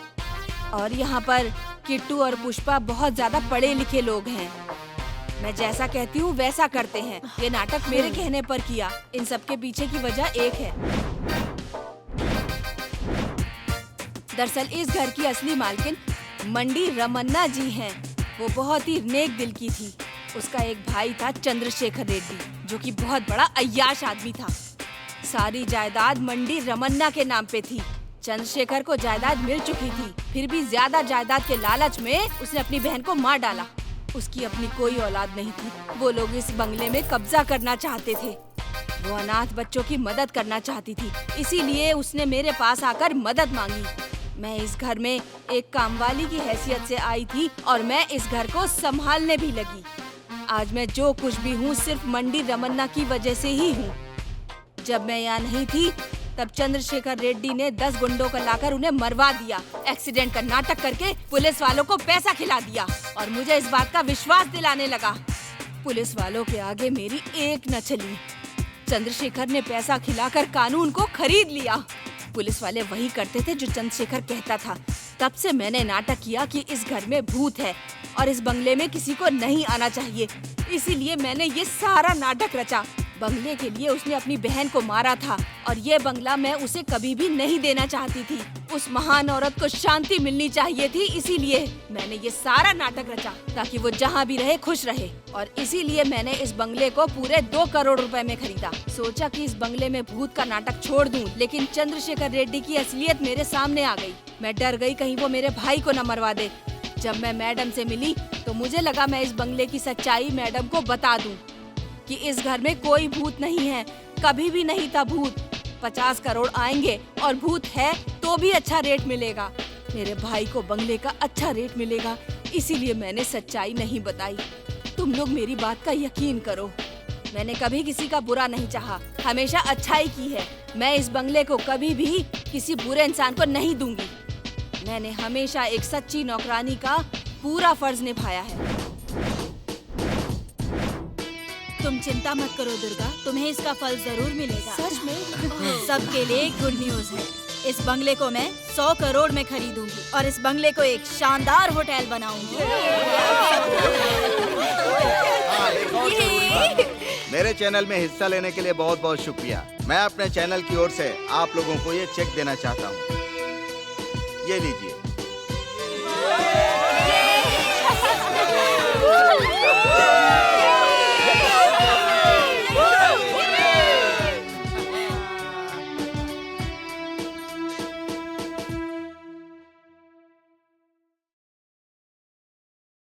और यहाँ पर किट्टू और पुष्पा बहुत ज्यादा पढ़े लिखे लोग हैं। मैं जैसा कहती हूँ वैसा करते हैं। ये नाटक मेरे कहने पर किया। इन सब के पीछे की वजह एक है। दरअसल इस घर की असली मालकिन मंडी रमन्ना जी हैं। वो बहुत ही नेक दिल की थी। उसका एक भाई था चंद्रशेखर रेड्डी, जो कि बहुत बड़ा अय्याश आदमी था। सारी जायदाद मंडी रमन्ना के नाम पे थी। चंद्रशेखर को जायदाद मिल चुकी थी, फिर भी ज्यादा जायदाद के लालच में उसने अपनी बहन को मार डाला। उसकी अपनी कोई औलाद नहीं थी। वो लोग इस बंगले में कब्जा करना चाहते थे। वो अनाथ बच्चों की मदद करना चाहती थी, इसीलिए उसने मेरे पास आकर मदद मांगी। मैं इस घर में एक कामवाली की हैसियत से आई थी, और मैं इस घर को संभालने भी लगी। आज मैं जो कुछ भी हूँ सिर्फ मंडी रमन्ना की वजह से ही हूँ। जब मैं यहाँ नहीं थी तब चंद्रशेखर रेड्डी ने 10 गुंडों को लाकर उन्हें मरवा दिया। एक्सीडेंट का नाटक करके पुलिस वालों को पैसा खिला दिया, और मुझे इस बात का विश्वास दिलाने लगा। पुलिस वालों के आगे मेरी एक न चली। चंद्रशेखर ने पैसा खिलाकर कानून को खरीद लिया। पुलिस वाले वही करते थे जो चंद्रशेखर कहता था। तब से मैंने नाटक किया कि इस घर में भूत है और इस बंगले में किसी को नहीं आना चाहिए। इसीलिए मैंने ये सारा नाटक रचा। बंगले के लिए उसने अपनी बहन को मारा था, और ये बंगला मैं उसे कभी भी नहीं देना चाहती थी। उस महान औरत को शांति मिलनी चाहिए थी, इसीलिए मैंने ये सारा नाटक रचा ताकि वो जहाँ भी रहे खुश रहे। और इसीलिए मैंने इस बंगले को पूरे 2 करोड़ रुपए में खरीदा। सोचा कि इस बंगले में भूत का नाटक छोड़ दूं, लेकिन चंद्रशेखर रेड्डी की असलियत मेरे सामने आ गई। मैं डर गई कहीं वो मेरे भाई को न मरवा दे। जब मैं मैडम से मिली तो मुझे लगा मैं इस बंगले की सच्चाई मैडम को बता दूं कि इस घर में कोई भूत नहीं है, कभी भी नहीं था भूत। 50 करोड़ आएंगे, और भूत है तो भी अच्छा रेट मिलेगा। मेरे भाई को बंगले का अच्छा रेट मिलेगा, इसीलिए मैंने सच्चाई नहीं बताई। तुम लोग मेरी बात का यकीन करो। मैंने कभी किसी का बुरा नहीं चाहा, हमेशा अच्छाई की है। मैं इस बंगले को कभी भी किसी बुरे इंसान को नहीं दूंगी। मैंने हमेशा एक सच्ची नौकरानी का पूरा फर्ज निभाया है।
तुम चिंता मत करो दुर्गा, तुम्हें इसका फल जरूर मिलेगा। सच में? सबके लिए गुड न्यूज है। इस बंगले को मैं 100 करोड़ में खरीदूंगी, और इस बंगले को एक शानदार होटल बनाऊंगी।
मेरे चैनल में हिस्सा लेने के लिए बहुत बहुत शुक्रिया। मैं अपने चैनल की ओर से आप लोगों को ये चेक देना चाहता हूँ। ये लीजिए।